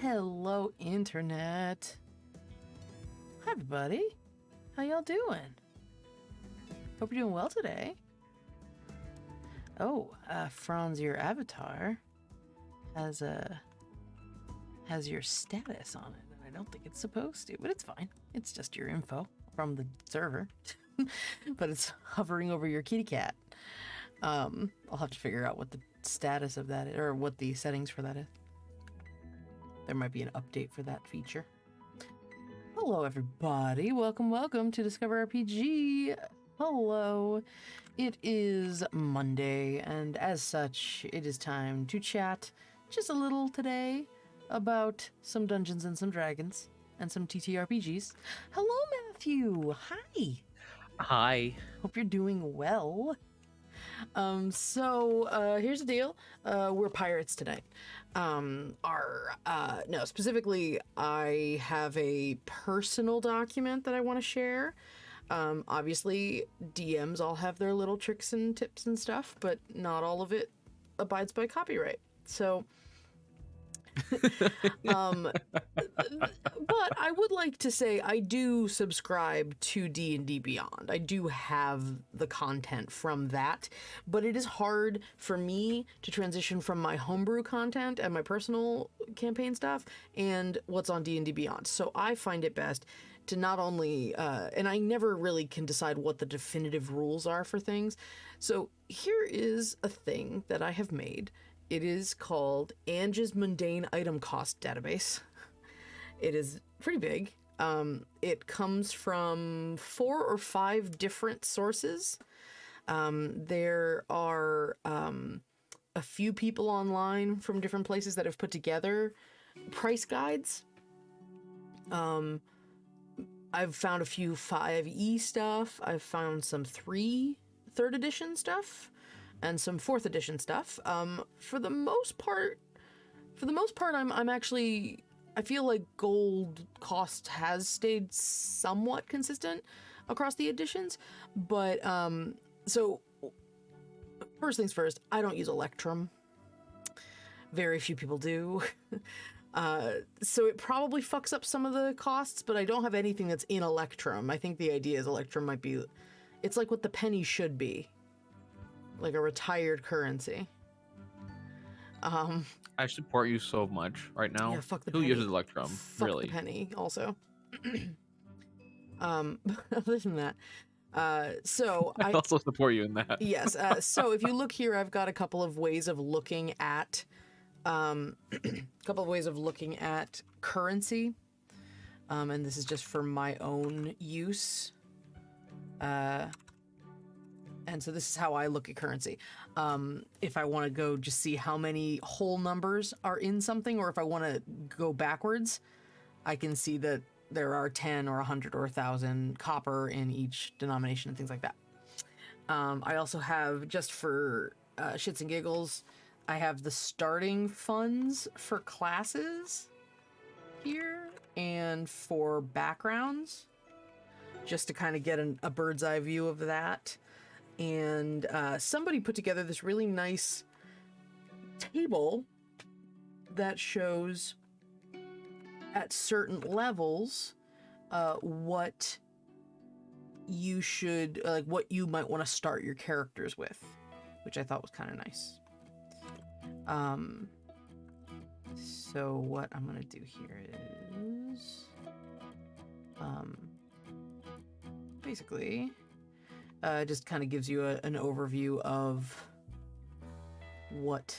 Hello, Internet. Hi, everybody. How y'all doing? Hope you're doing well today. Oh, Franz, your avatar has your status on it, and I don't think it's supposed to, but it's fine. It's just your info from the server, but it's hovering over your kitty cat. I'll have to figure out what the status of that is, or what the settings for that is. There might be an update for that feature. Hello, everybody. Welcome to Discover RPG. Hello. It is Monday, and as such, it is time to chat just a little today about some Dungeons and some Dragons and some TTRPGs. Hello, Matthew. Hi. Hi. Hope you're doing well. Here's the deal. We're pirates tonight. Specifically, I have a personal document that I want to share. Obviously, DMs all have their little tricks and tips and stuff, but not all of it abides by copyright. So, but I would like to say I do subscribe to D&D Beyond. I do have the content from that, but it is hard for me to transition from my homebrew content and my personal campaign stuff and what's on D&D Beyond. So I find it best to not only, and I never really can decide what the definitive rules are for things. So here is a thing that I have made. It is called Ange's Mundane Item Cost Database. It is pretty big. It comes from 4 or 5 different sources. There are a few people online from different places that have put together price guides. I've found a few 5e stuff. I've found some 3rd edition stuff and some 4th edition stuff. For the most part, I'm actually, I feel like gold cost has stayed somewhat consistent across the editions. But, so first things first, I don't use Electrum. Very few people do. So it probably fucks up some of the costs, but I don't have anything that's in Electrum. I think the idea is Electrum might be, it's like what the penny should be. Like a retired currency. I support you so much right now. Yeah, fuck the Who penny. uses Electrum? Fuck really? the penny, also. Other than that, I also support you in that. Yes. So if you look here, I've got a couple of ways of looking at, currency. And this is just for my own use. And so this is how I look at currency. If I want to go just see how many whole numbers are in something, or if I want to go backwards, I can see that there are 10 or 100 or 1,000 copper in each denomination and things like that. I also have, just for shits and giggles, I have the starting funds for classes here and for backgrounds, just to kind of get a bird's eye view of that. And somebody put together this really nice table that shows at certain levels what you should, like what you might want to start your characters with, which I thought was kind of nice. So what I'm going to do here is basically... just kind of gives you an overview of what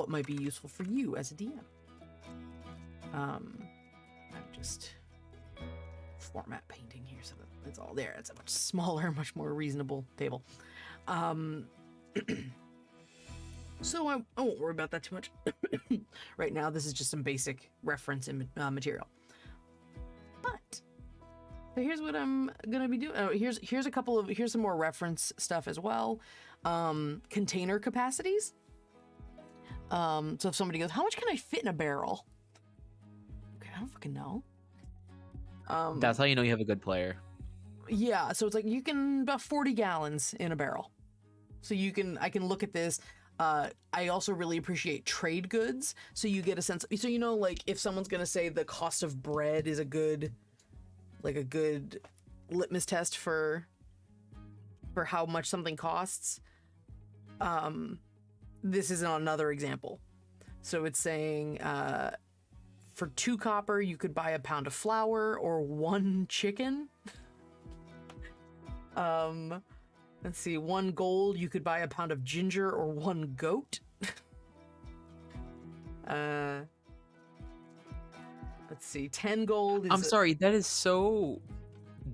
might be useful for you as a DM. I'm just format painting here so that it's all there. It's a much smaller, much more reasonable table. So I won't worry about that too much. Right now, this is just some basic reference and material. But so here's what I'm gonna be doing. Oh, here's some more reference stuff as well. Container capacities. So if somebody goes, how much can I fit in a barrel? Okay, I don't fucking know. That's how you know you have a good player. Yeah, so it's like you can about 40 gallons in a barrel. So I can look at this. I also really appreciate trade goods. So you get a sense, so you know, like if someone's gonna say the cost of bread is a good litmus test for how much something costs. This is another example. So it's saying for 2 copper you could buy a pound of flour or 1 chicken. Let's see, 1 gold you could buy a pound of ginger or 1 goat. Let's see, 10 gold is... I'm sorry, that is so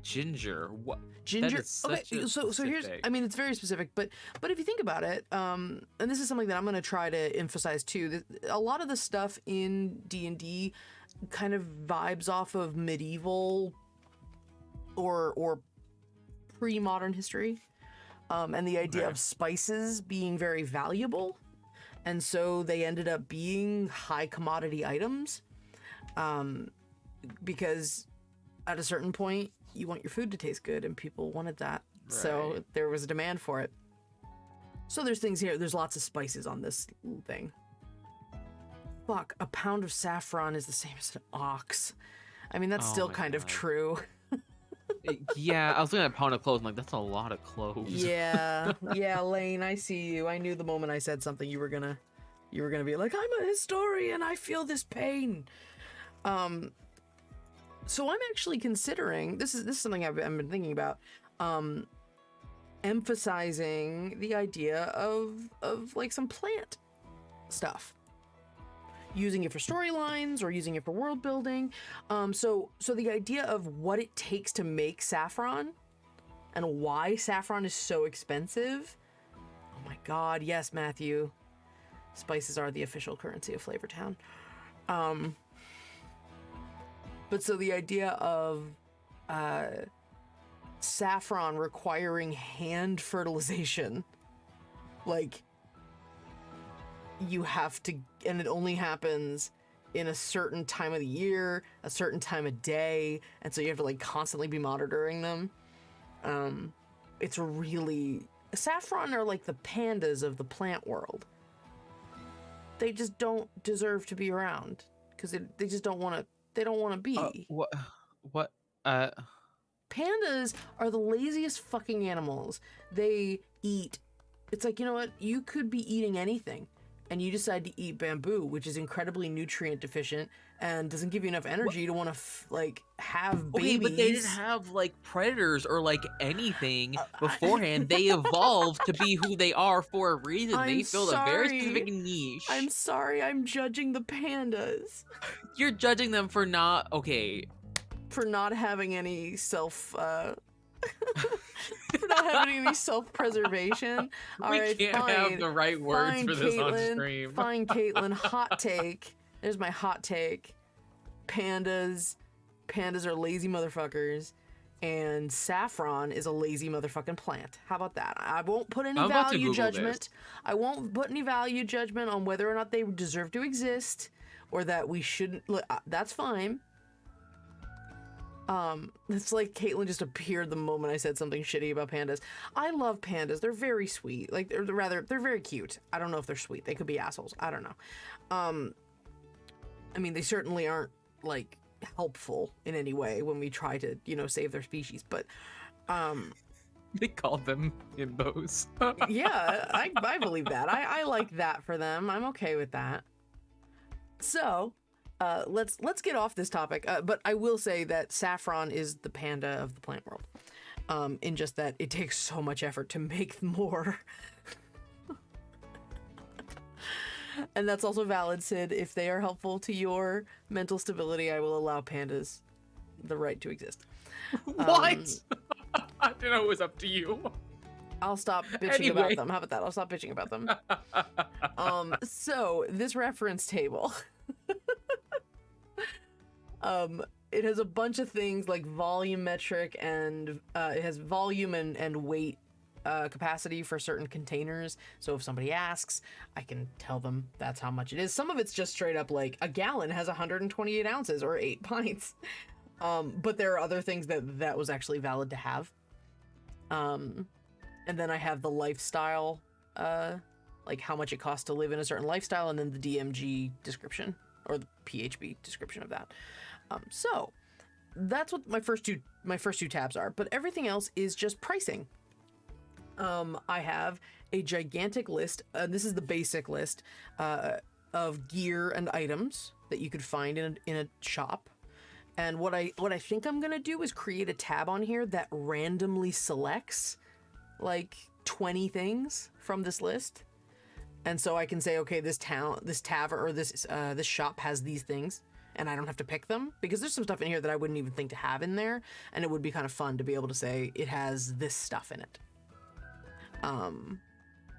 ginger. What? Ginger. Okay, so here's, I mean, it's very specific, but if you think about it, and this is something that I'm going to try to emphasize too, a lot of the stuff in D&D kind of vibes off of medieval or pre-modern history, and the idea of spices being very valuable, and so they ended up being high commodity items, because at a certain point you want your food to taste good, and people wanted that. Right. So there was a demand for it. So there's things here. There's lots of spices on this thing. Fuck, a pound of saffron is the same as an ox. I mean, that's still kind of true. Yeah, I was looking at a pound of cloves. I'm like, that's a lot of cloves. Yeah, Lane, I see you. I knew the moment I said something you were gonna be like, I'm a historian. I feel this pain. So I'm actually considering, this is something I've been thinking about, emphasizing the idea of like some plant stuff, using it for storylines or using it for world building. So the idea of what it takes to make saffron and why saffron is so expensive. Oh my God, yes, Matthew. Spices are the official currency of Flavortown. But so the idea of saffron requiring hand fertilization, like you have to, and it only happens in a certain time of the year, a certain time of day, and so you have to like constantly be monitoring them. It's really, saffron are like the pandas of the plant world. They just don't deserve to be around because they just don't want to. They don't want to be. What? Pandas are the laziest fucking animals. They eat. It's like, you know what? You could be eating anything, and you decide to eat bamboo, which is incredibly nutrient deficient and doesn't give you enough energy to want to have babies. Okay, but they didn't have like predators or like anything beforehand. They evolved to be who they are for a reason. They filled a very specific niche. I'm sorry, I'm judging the pandas. You're judging them for not for not having any for not having any self-preservation. All right, we can't have the right words for this on stream. Fine, Caitlin. Hot take. There's my hot take. Pandas are lazy motherfuckers, and saffron is a lazy motherfucking plant. How about that? I won't put any value judgment. I won't put any value judgment on whether or not they deserve to exist, or that we shouldn't. That's fine. It's like Caitlin just appeared the moment I said something shitty about pandas. I love pandas. They're very sweet. Like, they're very cute. I don't know if they're sweet. They could be assholes. I don't know. I mean, they certainly aren't, like, helpful in any way when we try to, save their species, but, They called them himbos. Yeah, I believe that. I like that for them. I'm okay with that. So, let's get off this topic, but I will say that saffron is the panda of the plant world, in just that it takes so much effort to make more. And that's also valid, Sid. If they are helpful to your mental stability, I will allow pandas the right to exist. What? I didn't know it was up to you. I'll stop bitching about them. How about that? I'll stop bitching about them. So this reference table, it has a bunch of things like volumetric, and it has volume and weight capacity for certain containers. So if somebody asks, I can tell them that's how much it is. Some of it's just straight up like a gallon has 128 ounces or 8 pints. But there are other things that was actually valid to have. And then I have the lifestyle like how much it costs to live in a certain lifestyle, and then the DMG description or the PHB description of that. So that's what my first two tabs are, but everything else is just pricing. I have a gigantic list. This is the basic list of gear and items that you could find in a shop. And what I think I'm gonna do is create a tab on here that randomly selects like 20 things from this list. And so I can say, okay, this tavern or this shop has these things, and I don't have to pick them, because there's some stuff in here that I wouldn't even think to have in there, and it would be kind of fun to be able to say it has this stuff in it.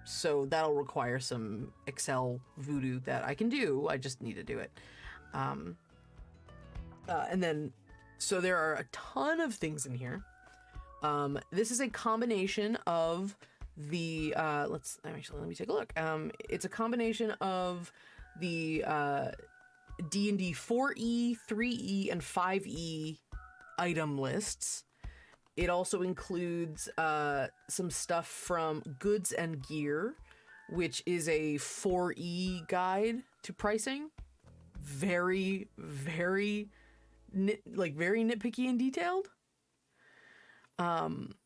So that'll require some Excel voodoo that I can do. I just need to do it. And then, so there are a ton of things in here. This is a combination of the, let me take a look. It's a combination of the D&D 4E, 3E, and 5E item lists. It also includes some stuff from Goods and Gear, which is a 4E guide to pricing. Very, very, very nitpicky and detailed. Lane,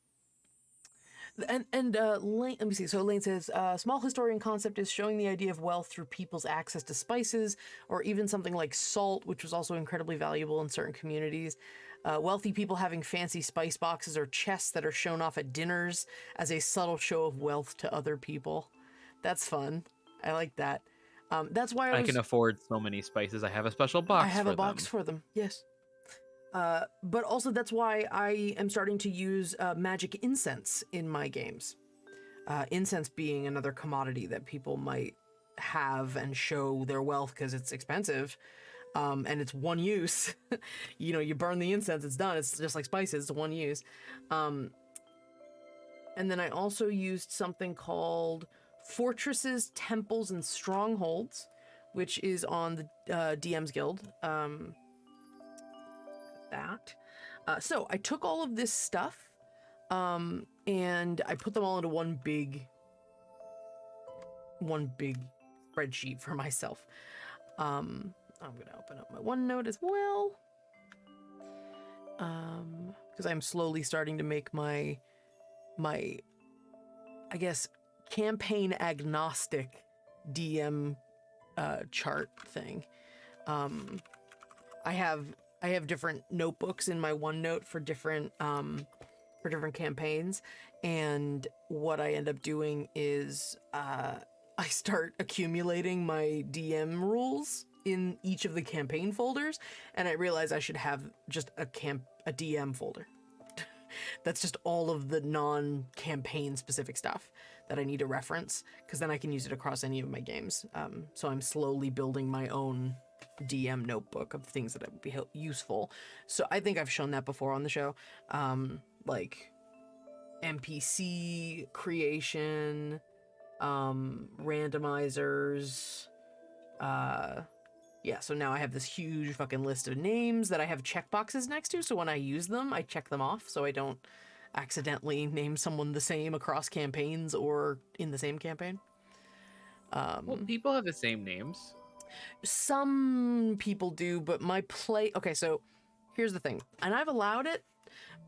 let me see. So Lane says, small historian concept is showing the idea of wealth through people's access to spices, or even something like salt, which was also incredibly valuable in certain communities. Wealthy people having fancy spice boxes or chests that are shown off at dinners as a subtle show of wealth to other people. That's fun. I like that. That's why I can afford so many spices. I have a special box. I have a box for them. Yes. But also that's why I am starting to use magic incense in my games. Incense being another commodity that people might have and show their wealth because it's expensive. And it's one use. You burn the incense, it's done. It's just like spices, it's one use. And then I also used something called Fortresses, Temples, and Strongholds, which is on the DM's Guild. So I took all of this stuff, and I put them all into one big spreadsheet for myself. I'm gonna open up my OneNote as well, because I'm slowly starting to make my I guess campaign agnostic DM chart thing. I have different notebooks in my OneNote for different campaigns, and what I end up doing is I start accumulating my DM rules in each of the campaign folders, and I realize I should have just a DM folder. That's just all of the non-campaign specific stuff that I need to reference, because then I can use it across any of my games. So I'm slowly building my own DM notebook of things that would be useful. So I think I've shown that before on the show, like NPC creation, randomizers. Yeah, so now I have this huge fucking list of names that I have checkboxes next to, so when I use them, I check them off so I don't accidentally name someone the same across campaigns or in the same campaign. Well, people have the same names. Some people do, but okay, so here's the thing, and I've allowed it,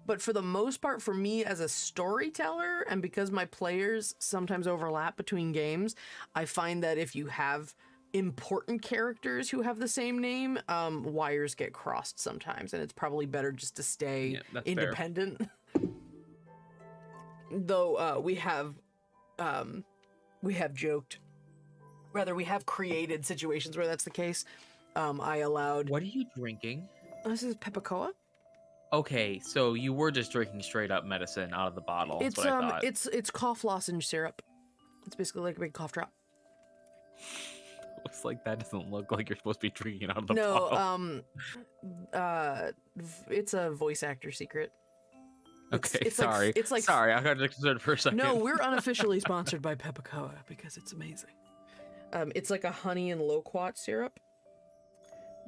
but for the most part, for me as a storyteller, and because my players sometimes overlap between games, I find that if you have important characters who have the same name, wires get crossed sometimes, and it's probably better just to stay independent. Though we have created situations where that's the case. I allowed. What are you drinking? This is Peppacoa. Okay, so you were just drinking straight up medicine out of the bottle. It's what I thought. It's cough lozenge syrup. It's basically like a big cough drop. Looks like that doesn't look like you're supposed to be drinking it out of the bottle. No, it's a voice actor secret. Sorry, sorry, I got concerned for a second. No, we're unofficially sponsored by Peppacoa because it's amazing. It's like a honey and loquat syrup.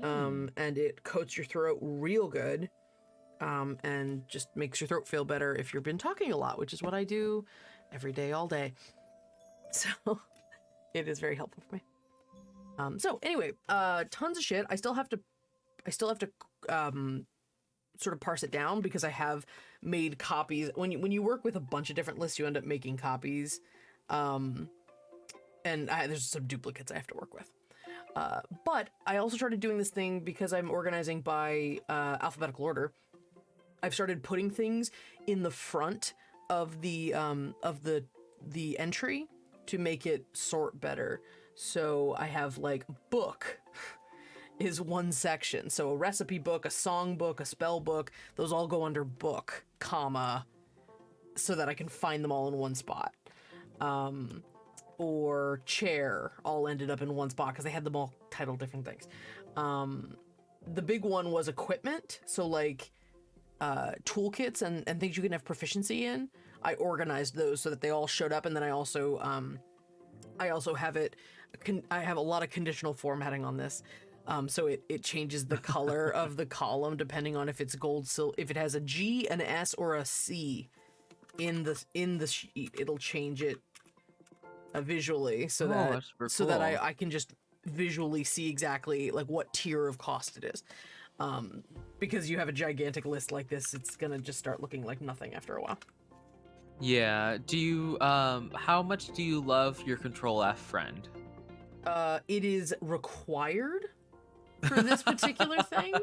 And it coats your throat real good. And just makes your throat feel better if you've been talking a lot, which is what I do every day, all day. So, It is very helpful for me. So anyway, tons of shit. I still have to sort of parse it down because I have made copies. When you work with a bunch of different lists, you end up making copies. And there's some duplicates I have to work with. But I also started doing this thing because I'm organizing by alphabetical order. I've started putting things in the front of the entry to make it sort better. So I have like book is one section. So a recipe book, a song book, a spell book, those all go under book, comma, so that I can find them all in one spot. Or chair all ended up in one spot because they had them all titled different things. The big one was equipment. So like toolkits and things you can have proficiency in. I organized those so that they all showed up, and then I also have it. I have a lot of conditional formatting on this, so it changes the color of the column depending on if it's gold, if it has a G, an S, or a C in the sheet. It'll change it visually so that I can just visually see exactly like what tier of cost it is. Because you have a gigantic list like this, it's gonna just start looking like nothing after a while. Yeah. Do you how much do you love your Control F friend? It is required for this particular thing.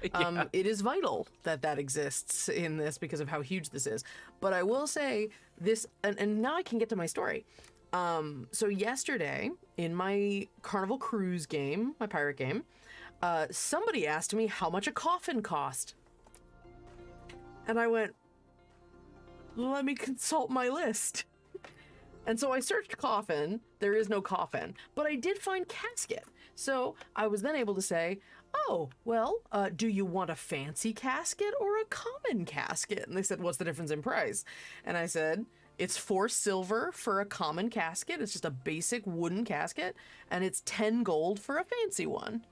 Yeah. It is vital that exists in this because of how huge this is. But I will say this, and now I can get to my story. So yesterday in my Carnival Cruise game, my pirate game, somebody asked me how much a coffin cost. And I went, let me consult my list. And so I searched coffin. There is no coffin, but I did find casket. So I was then able to say, oh, well, do you want a fancy casket or a common casket? And they said, what's the difference in price? And I said, it's 4 silver for a common casket. It's just a basic wooden casket. And it's 10 gold for a fancy one.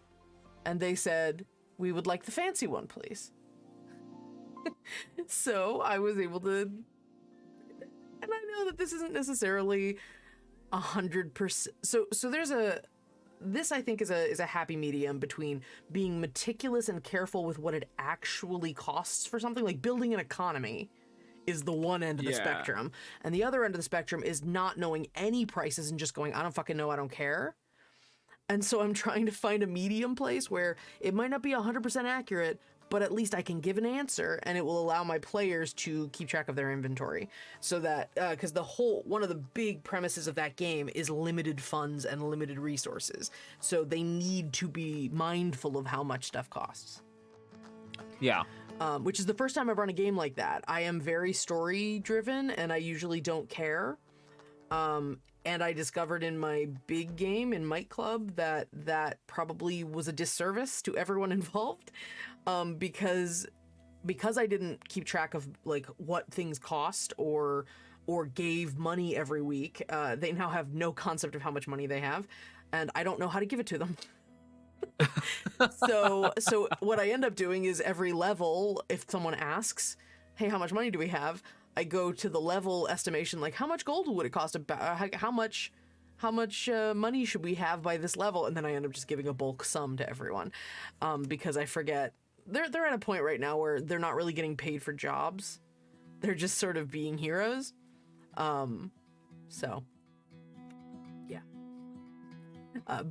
And they said, we would like the fancy one, please. So I was able to, and I know that this isn't necessarily 100%. So this I think is a happy medium between being meticulous and careful with what it actually costs for something. Like building an economy is the one end of the spectrum. And the other end of the spectrum is not knowing any prices and just going, I don't fucking know, I don't care. And so I'm trying to find a medium place where it might not be 100% accurate, but at least I can give an answer and it will allow my players to keep track of their inventory. So that, because one of the big premises of that game is limited funds and limited resources. So they need to be mindful of how much stuff costs. Yeah. Which is the first time I've run a game like that. I am very story driven and I usually don't care. And I discovered in my big game in Might Club that probably was a disservice to everyone involved, because I didn't keep track of like what things cost or gave money every week. They now have no concept of how much money they have, and I don't know how to give it to them. So what I end up doing is every level, if someone asks, "Hey, how much money do we have?" I go to the level estimation, like how much gold would it cost? How much money should we have by this level? And then I end up just giving a bulk sum to everyone, because I forget they're at a point right now where they're not really getting paid for jobs; they're just sort of being heroes. So yeah.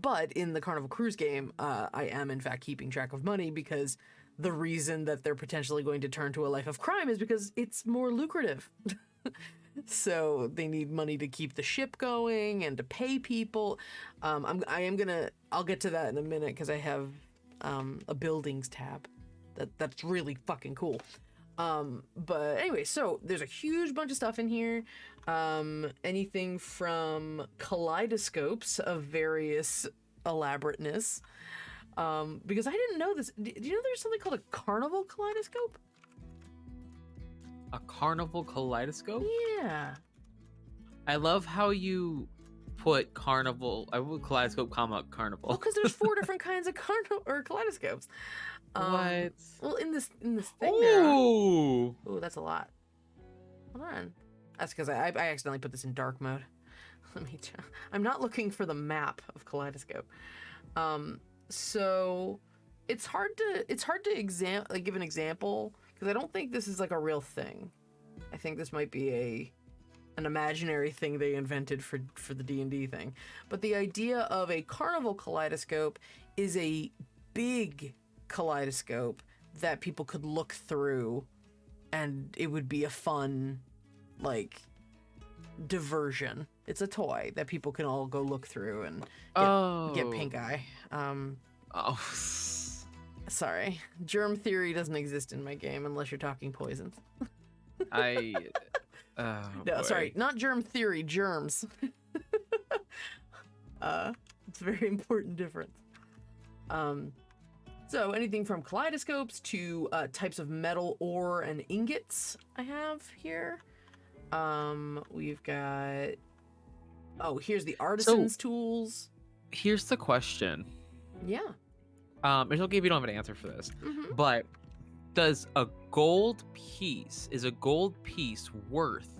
But in the Carnival Cruise game, I am in fact keeping track of money because the reason that they're potentially going to turn to a life of crime is because it's more lucrative. So they need money to keep the ship going and to pay people. I'll get to that in a minute because I have a buildings tab that's really fucking cool. But anyway, so there's a huge bunch of stuff in here. Anything from kaleidoscopes of various elaborateness. Because I didn't know this. Do you know there's something called a Carnival Kaleidoscope? A Carnival Kaleidoscope? Yeah. I love how you put carnival. I would kaleidoscope, comma carnival. Well, because there's 4 different kinds of carnival or kaleidoscopes. What? Well, in this thing. Ooh. Ooh, that's a lot. Hold on. That's because I accidentally put this in dark mode. I'm not looking for the map of Kaleidoscope. So it's hard to give an example because I don't think this is like a real thing. I think this might be an imaginary thing they invented for the D&D thing. But the idea of a Carnival Kaleidoscope is a big kaleidoscope that people could look through, and it would be a fun, like, diversion. It's a toy that people can all go look through and get pink eye. Sorry. Germ theory doesn't exist in my game unless you're talking poisons. No, sorry, not germ theory, germs. It's a very important difference. So anything from kaleidoscopes to types of metal ore and ingots I have here. We've got... Oh, here's the artisan's tools. Here's the question. Yeah. It's okay if you don't have an answer for this, but is a gold piece worth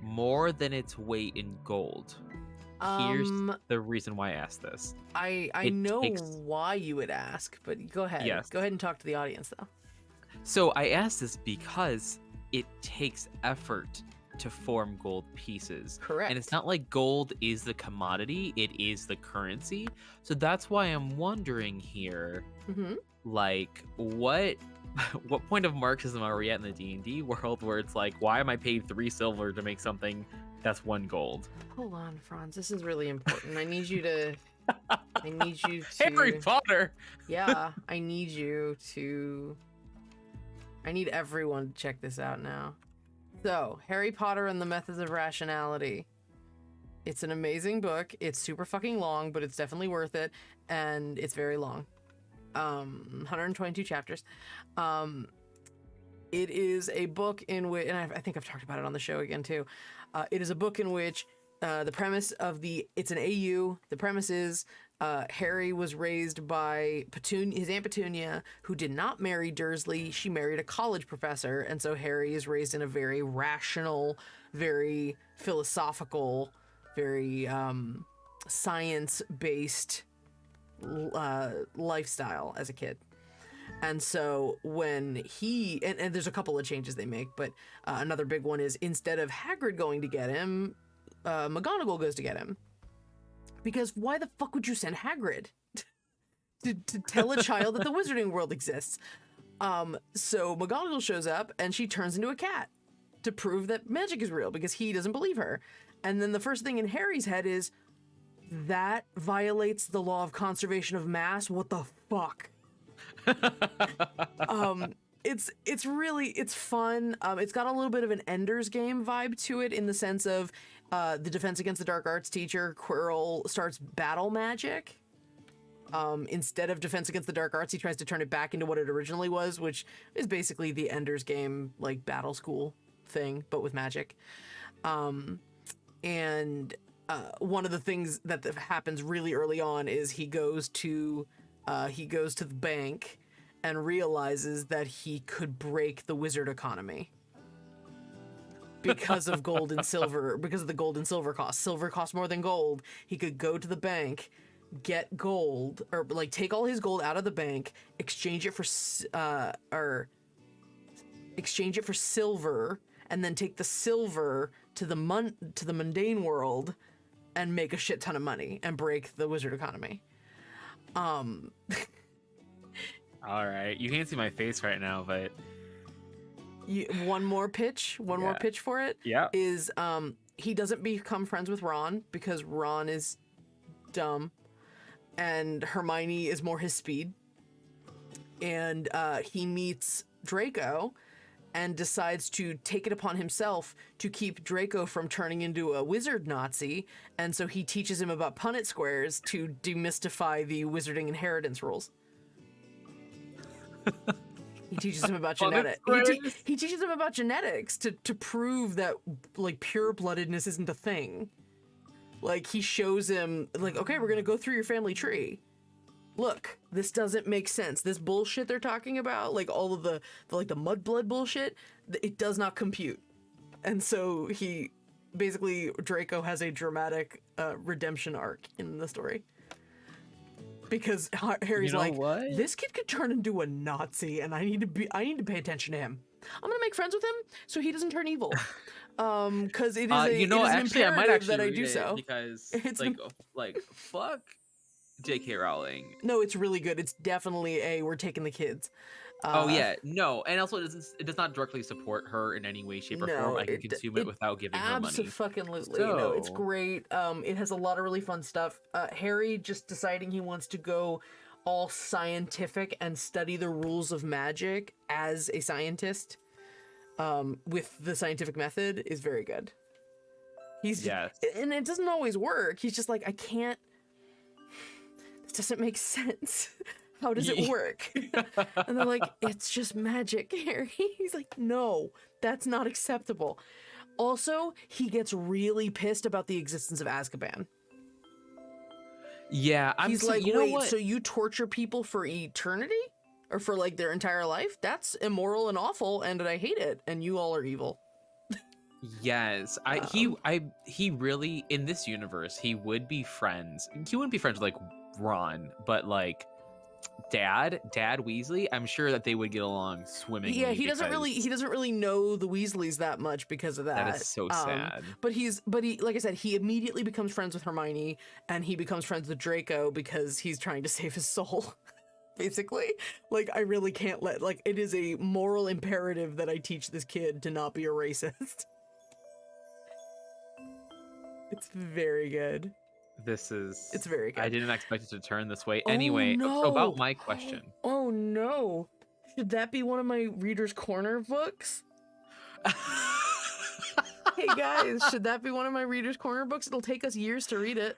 more than its weight in gold? Here's the reason why I asked this. I know why you would ask, but go ahead. Yes. Go ahead and talk to the audience, though. So I asked this because it takes effort to form gold pieces. Correct. And it's not like gold is the commodity, it is the currency. So that's why I'm wondering here, like, what point of Marxism are we at in the D&D world where it's like, why am I paid 3 silver to make something that's 1 gold? Hold on, Franz. This is really important. I need you to... Harry Potter! Yeah, I need everyone to check this out now. So, Harry Potter and the Methods of Rationality. It's an amazing book. It's super fucking long, but it's definitely worth it. And it's very long. 122 chapters. It is a book in which, and I think I've talked about it on the show again too. It is a book in which the premise of it's an AU. The premise is Harry was raised by his Aunt Petunia, who did not marry Dursley. She married a college professor, and so Harry is raised in a very rational, very philosophical, very science-based lifestyle as a kid. And so when and there's a couple of changes they make, but another big one is instead of Hagrid going to get him, McGonagall goes to get him. Because why the fuck would you send Hagrid to tell a child that the wizarding world exists? So McGonagall shows up and she turns into a cat to prove that magic is real because he doesn't believe her. And then the first thing in Harry's head is, that violates the law of conservation of mass? What the fuck? It's fun. It's got a little bit of an Ender's Game vibe to it in the sense of the Defense Against the Dark Arts teacher, Quirrell, starts battle magic. Instead of Defense Against the Dark Arts, he tries to turn it back into what it originally was, which is basically the Ender's Game, like, battle school thing, but with magic. One of the things that happens really early on is he goes to the bank and realizes that he could break the wizard economy because of gold and silver, because of the gold and silver cost. Silver costs more than gold. He could go to the bank, get gold, or like take all his gold out of the bank, exchange it for silver, and then take the silver to the mundane world and make a shit ton of money and break the wizard economy. All right, you can't see my face right now, but one more pitch for it. Yeah, is he doesn't become friends with Ron because Ron is dumb, and Hermione is more his speed. And he meets Draco and decides to take it upon himself to keep Draco from turning into a wizard Nazi, and so he teaches him about Punnett squares to demystify the wizarding inheritance rules. He teaches him about genetics. He teaches him about genetics to prove that, like, pure-bloodedness isn't a thing. Like, he shows him, like, okay, we're gonna go through your family tree. Look, this doesn't make sense. This bullshit they're talking about, like all of the mudblood bullshit, it does not compute. And so he basically Draco has a dramatic redemption arc in the story. Because Harry's what? this kid could turn into a Nazi, and I need to pay attention to him. I'm gonna make friends with him so he doesn't turn evil. Because it is it is an imperative I might actually that I read do it so. because It's fuck J.K. Rowling. No, it's really good. It's definitely we're taking the kids. No, and also it does not directly support her in any way, shape, or form. I can consume it without giving her money. Absolutely, it's great. It has a lot of really fun stuff. Harry just deciding he wants to go all scientific and study the rules of magic as a scientist, with the scientific method is very good. And it doesn't always work. He's just like, I can't. This doesn't make sense. How does it work? And they're like, it's just magic, Harry. He's like, no, that's not acceptable. Also, he gets really pissed about the existence of Azkaban. Yeah, he's like, wait, so you torture people for eternity? Or for like their entire life? That's immoral and awful, and I hate it, and you all are evil. Yes, he really, in this universe, he would be friends. He wouldn't be friends with like Ron, but like Dad Weasley, I'm sure that they would get along swimmingly. Yeah, he doesn't really know the Weasleys that much because of that. That is so sad. But he, like I said, he immediately becomes friends with Hermione, and he becomes friends with Draco because he's trying to save his soul. Basically, like, I really can't it is a moral imperative that I teach this kid to not be a racist. It's very good. It's very good. I didn't expect it to turn this way. Anyway, no. So about my question. Oh no. Should that be one of my Reader's Corner books? Hey guys, should that be one of my Reader's Corner books? It'll take us years to read it.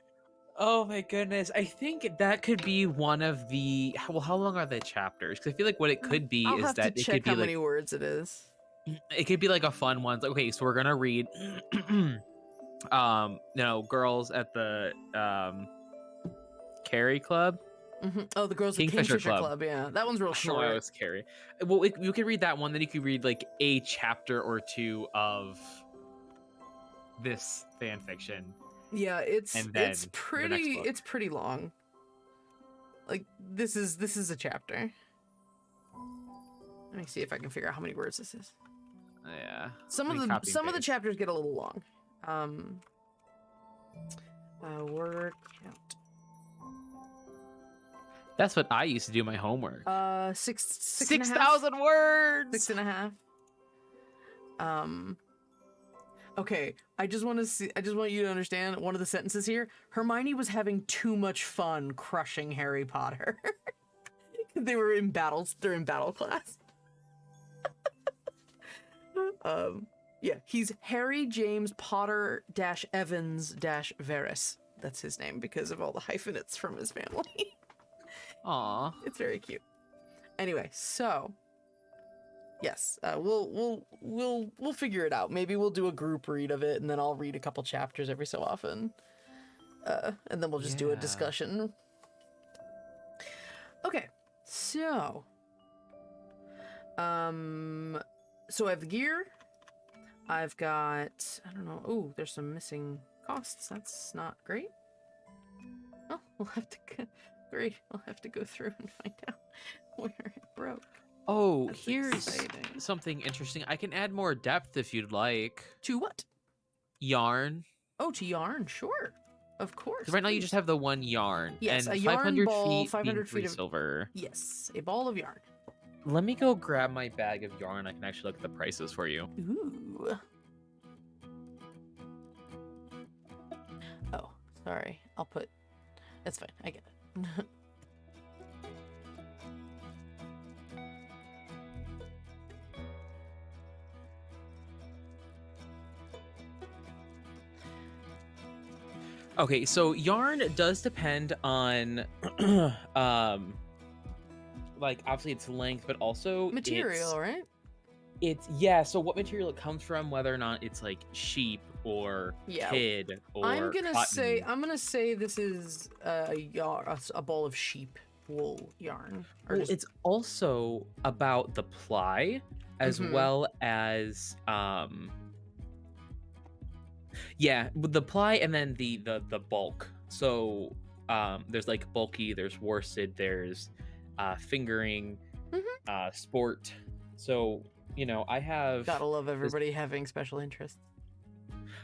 Oh my goodness. I think that could be one of the, well, how long are the chapters? Because I feel like what it could be is that it could be how many words it is. It could be like a fun one. Okay, so we're gonna read girls at the Carrie Club. Mm-hmm. Oh, the girls at Kingfisher Club. Yeah, that one's real short. Oh, it's Carrie. Well, you could read that one, then you could read like a chapter or two of this fan fiction. Yeah, it's pretty long. Like this is a chapter. Let me see if I can figure out how many words this is. Yeah. Some of the chapters get a little long. Word count. That's what I used to do my homework. 6,000 words. 6.5. Okay, I just want you to understand one of the sentences here. Hermione was having too much fun crushing Harry Potter. They're in battle class. Yeah, he's Harry James Potter Evans Varys. That's his name because of all the hyphenates from his family. Aw, it's very cute. Anyway, so yes, we'll figure it out. Maybe we'll do a group read of it, and then I'll read a couple chapters every so often, and then we'll just do a discussion. Okay, so so I have the gear. I've got, I don't know. Oh, there's some missing costs. That's not great. Oh, we'll have to go through and find out where it broke. Oh, That's here's exciting. something interesting. I can add more depth if you'd like. To what? Yarn. Oh, to yarn, sure. Of course. Right now you just have the one yarn. Yes, and a yarn 500 ball, feet 500 feet of silver. Yes, a ball of yarn. Let me go grab my bag of yarn. I can actually look at the prices for you. Ooh. Oh, sorry. That's fine. I get it. Okay, so yarn does depend on like obviously its length, but also material, right? So what material it comes from, whether or not it's like sheep or kid or I'm gonna cotton. say this is a ball of sheep wool yarn. It's also about the ply as well as Yeah, with the ply and then the bulk. So there's like bulky, there's worsted, there's fingering, sport. So, you know, I have Gotta love everybody having special interests.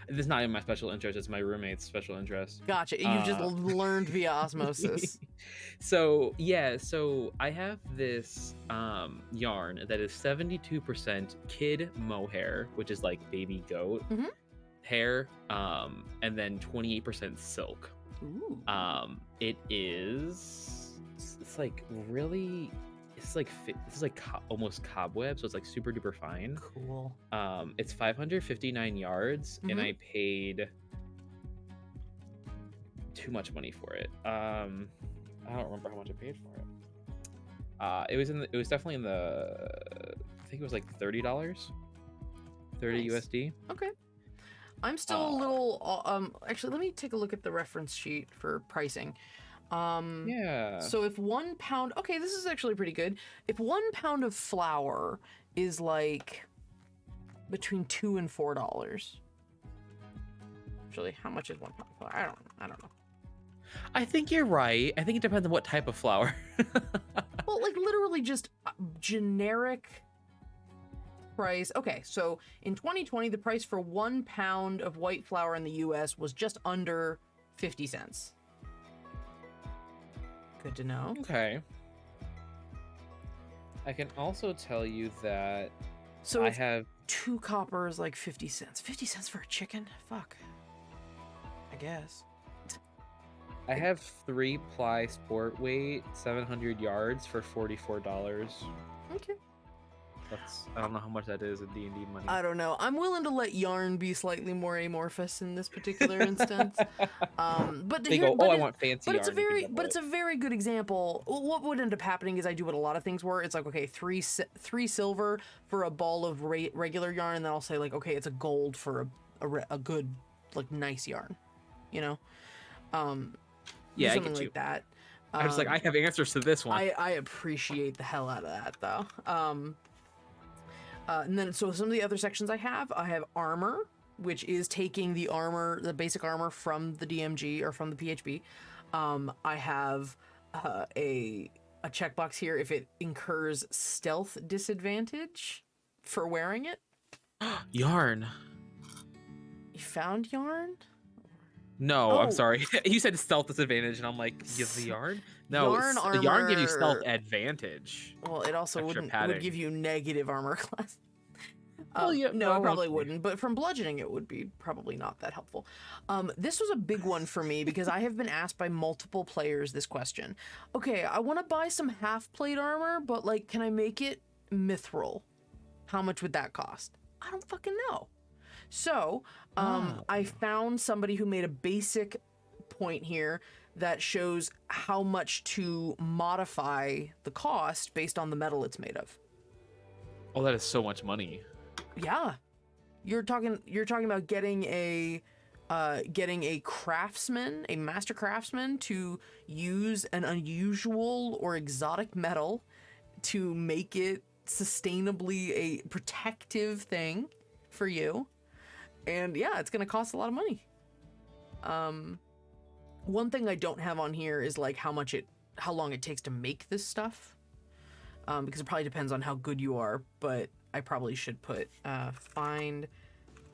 this is not in my special interest, it's my roommate's special interest. Gotcha. You've just learned via osmosis. So yeah, so I have this yarn that is 72% kid mohair, which is like baby goat hair, and then 28% silk. Ooh. It is, it's like really, it's like almost cobweb, so it's like super duper fine. Cool. It's 559 yards, and I paid too much money for it. I don't remember how much I paid for it. It was definitely in the, I think it was like $30, 30 Nice. USD. Okay. I'm still a little, actually, let me take a look at the reference sheet for pricing. Yeah. So if 1 pound, okay, this is actually pretty good. If 1 pound of flour is like between $2 and $4. Actually, how much is 1 pound of flour? I don't know. I think you're right. I think it depends on what type of flour. Well, like literally just generic price. Okay, so in 2020, the price for 1 pound of white flour in the US was just under 50 cents. Good to know. Okay. I can also tell you that So I have 2 copper is like 50 cents. 50 cents for a chicken? Fuck. I guess. I have 3 ply sport weight, 700 yards for $44. Okay. I don't know how much that is in D&D money. I don't know. I'm willing to let yarn be slightly more amorphous in this particular instance. But they go, I want fancy yarn. It's a very good example. What would end up happening is I do what a lot of things were. It's like, okay, three silver for a ball of regular yarn, and then I'll say like, okay, it's a gold for a good, like, nice yarn, you know? Yeah, something I get you. like that. I was like, I have answers to this one. I appreciate the hell out of that, though. And then, so some of the other sections I have armor, which is taking the armor, the basic armor from the DMG or from the PHB. I have a checkbox here if it incurs stealth disadvantage for wearing it. Yarn. You found yarn? No, Oh. I'm sorry. You said stealth disadvantage, and I'm like, you have the yarn? No, Yarn the yarn gives you armor- stealth advantage. Well, it also Extra would padding. give you negative armor class. Well, yeah, no, it well, probably okay. wouldn't, but from bludgeoning it would be probably not that helpful. This was a big one for me because I have been asked by multiple players this question. Okay, I want to buy some half-plate armor, but like, can I make it mithril? How much would that cost? I don't fucking know. So, I found somebody who made a basic point here that shows how much to modify the cost based on the metal it's made of. Oh, that is so much money. Yeah, you're talking about getting a craftsman, a master craftsman, to use an unusual or exotic metal to make it sustainably a protective thing for you. And yeah, it's gonna cost a lot of money. One thing I don't have on here is like how long it takes to make this stuff. Because it probably depends on how good you are, but I probably should put find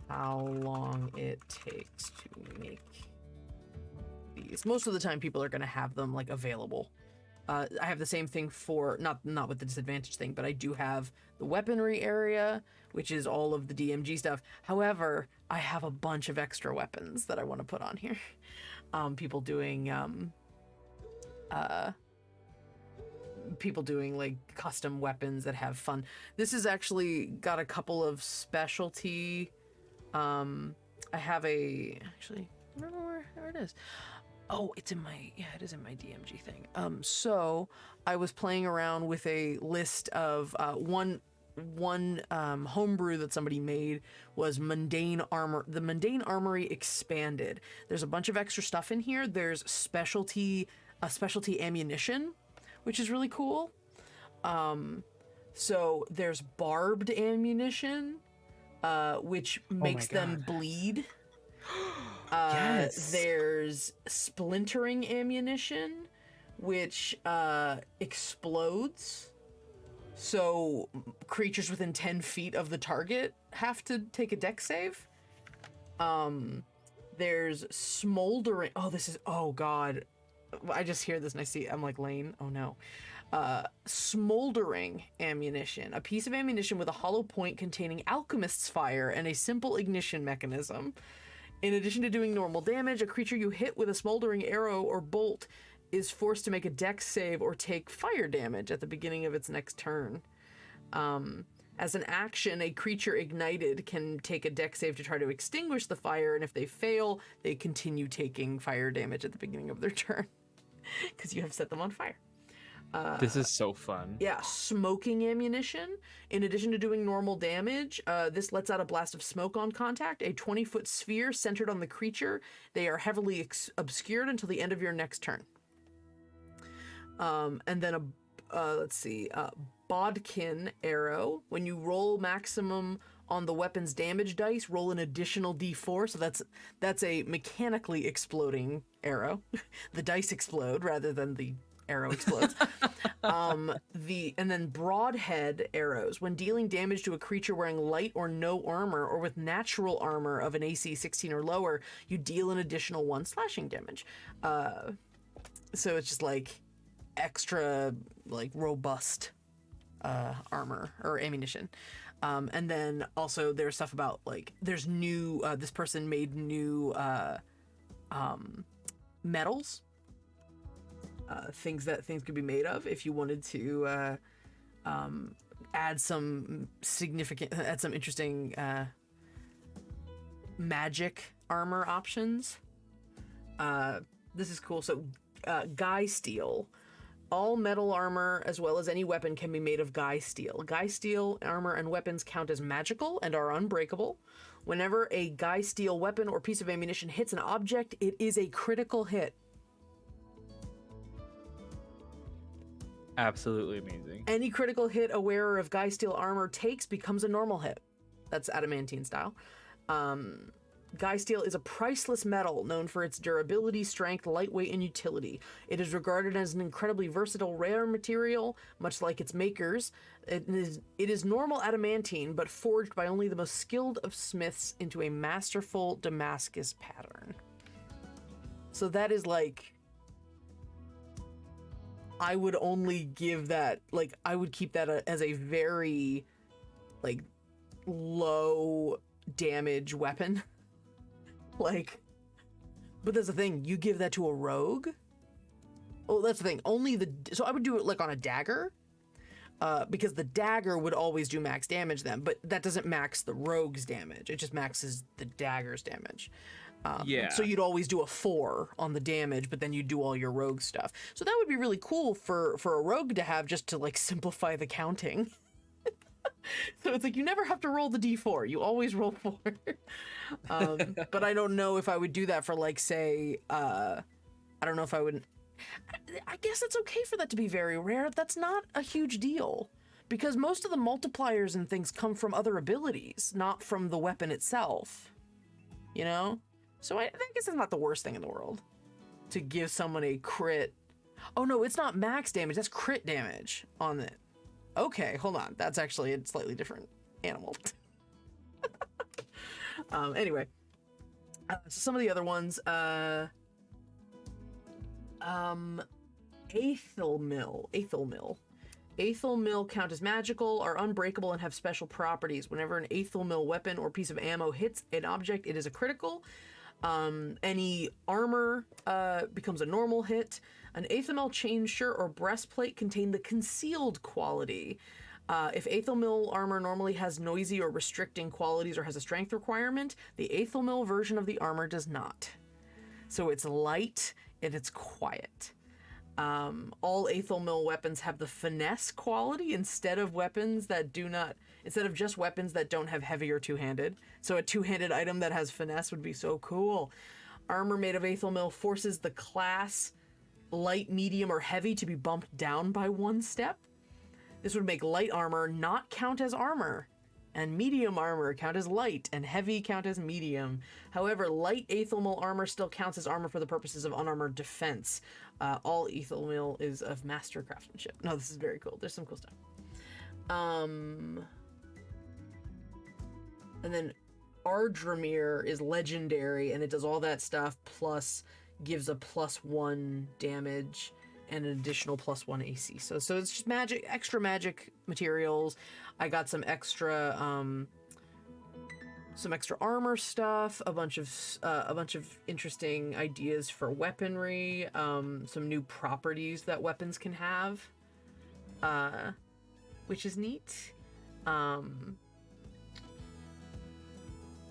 how long it takes to make these. Most of the time people are going to have them like available. I have the same thing for, not with the disadvantage thing, but I do have the weaponry area, which is all of the DMG stuff. However, I have a bunch of extra weapons that I want to put on here. People doing like custom weapons that have fun. This has actually got a couple of specialty. I have actually, I don't know where it is. Oh, it is in my DMG thing. So I was playing around with a list of one homebrew that somebody made was Mundane Armor. The Mundane Armory expanded. There's a bunch of extra stuff in here. There's specialty ammunition, which is really cool. So there's barbed ammunition, which makes them bleed. Yes. There's Splintering Ammunition, which explodes. So creatures within 10 feet of the target have to take a dex save. There's Smoldering. Oh god. I just hear this and I'm like, Lane, oh no. Smoldering Ammunition. A piece of ammunition with a hollow point containing alchemist's fire and a simple ignition mechanism. In addition to doing normal damage, a creature you hit with a smoldering arrow or bolt is forced to make a dex save or take fire damage at the beginning of its next turn. As an action, a creature ignited can take a dex save to try to extinguish the fire, and if they fail, they continue taking fire damage at the beginning of their turn. Because you have set them on fire. This is so fun. Yeah, Smoking Ammunition. In addition to doing normal damage, this lets out a blast of smoke on contact, a 20-foot sphere centered on the creature. They are heavily obscured until the end of your next turn. And then Bodkin Arrow. When you roll maximum on the weapon's damage dice, roll an additional d4. So that's a mechanically exploding arrow. The dice explode rather than the arrow explodes. And then Broadhead Arrows. When dealing damage to a creature wearing light or no armor or with natural armor of an AC 16 or lower, you deal an additional 1 slashing damage. So it's just like extra like robust armor or ammunition. And then also there's stuff about like there's new this person made new metals, things could be made of if you wanted to add some interesting magic armor options. This is cool. So Guy Steel. All metal armor, as well as any weapon, can be made of Guy Steel. Guy Steel armor and weapons count as magical and are unbreakable. Whenever a Guy Steel weapon or piece of ammunition hits an object, it is a critical hit. Absolutely amazing. Any critical hit a wearer of Guy Steel armor takes becomes a normal hit. That's adamantine style. Guy Steel is a priceless metal known for its durability, strength, lightweight, and utility. It is regarded as an incredibly versatile, rare material, much like its makers. It is normal adamantine, but forged by only the most skilled of smiths into a masterful Damascus pattern. So that is like... I would only give that, like, I would keep that as a very, like, low damage weapon. Like, but that's the thing, you give that to a rogue? Oh, that's the thing, so I would do it, like, on a dagger, because the dagger would always do max damage then, but that doesn't max the rogue's damage, it just maxes the dagger's damage. Yeah. So you'd always do a 4 on the damage, but then you'd do all your rogue stuff. So that would be really cool for a rogue to have, just to like simplify the counting. So it's like you never have to roll the d4, you always roll 4. But I don't know if I would do that for like, say, I don't know if I would. I guess it's okay for that to be very rare. That's not a huge deal. Because most of the multipliers and things come from other abilities, not from the weapon itself. You know? So I guess it's not the worst thing in the world to give someone a crit. Oh no, it's not max damage, that's crit damage on it. Okay, hold on. That's actually a slightly different animal. Anyway, so some of the other ones, Aethel Mill. Aethel Mill count as magical, are unbreakable, and have special properties. Whenever an Aethel Mill weapon or piece of ammo hits an object, it is a critical. Any armor becomes a normal hit. An Aethel Mill chain shirt or breastplate contain the concealed quality. If Aethel Mill armor normally has noisy or restricting qualities or has a strength requirement, the Aethel Mill version of the armor does not. So it's light and it's quiet. All Aethel Mill weapons have the finesse quality instead of just weapons that don't have heavy or two-handed. So a two-handed item that has finesse would be so cool. Armor made of Aethel Mill forces the class light, medium, or heavy to be bumped down by 1 step. This would make light armor not count as armor. and medium armor count as light, and heavy count as medium. However, light aethymal armor still counts as armor for the purposes of unarmored defense. All aethymal is of master craftsmanship. No, this is very cool. There's some cool stuff. And then Ardramir is legendary, and it does all that stuff, plus gives a +1 damage and an additional +1 AC. So it's just magic, extra magic materials. I got some extra armor stuff, a bunch of interesting ideas for weaponry, some new properties that weapons can have, which is neat.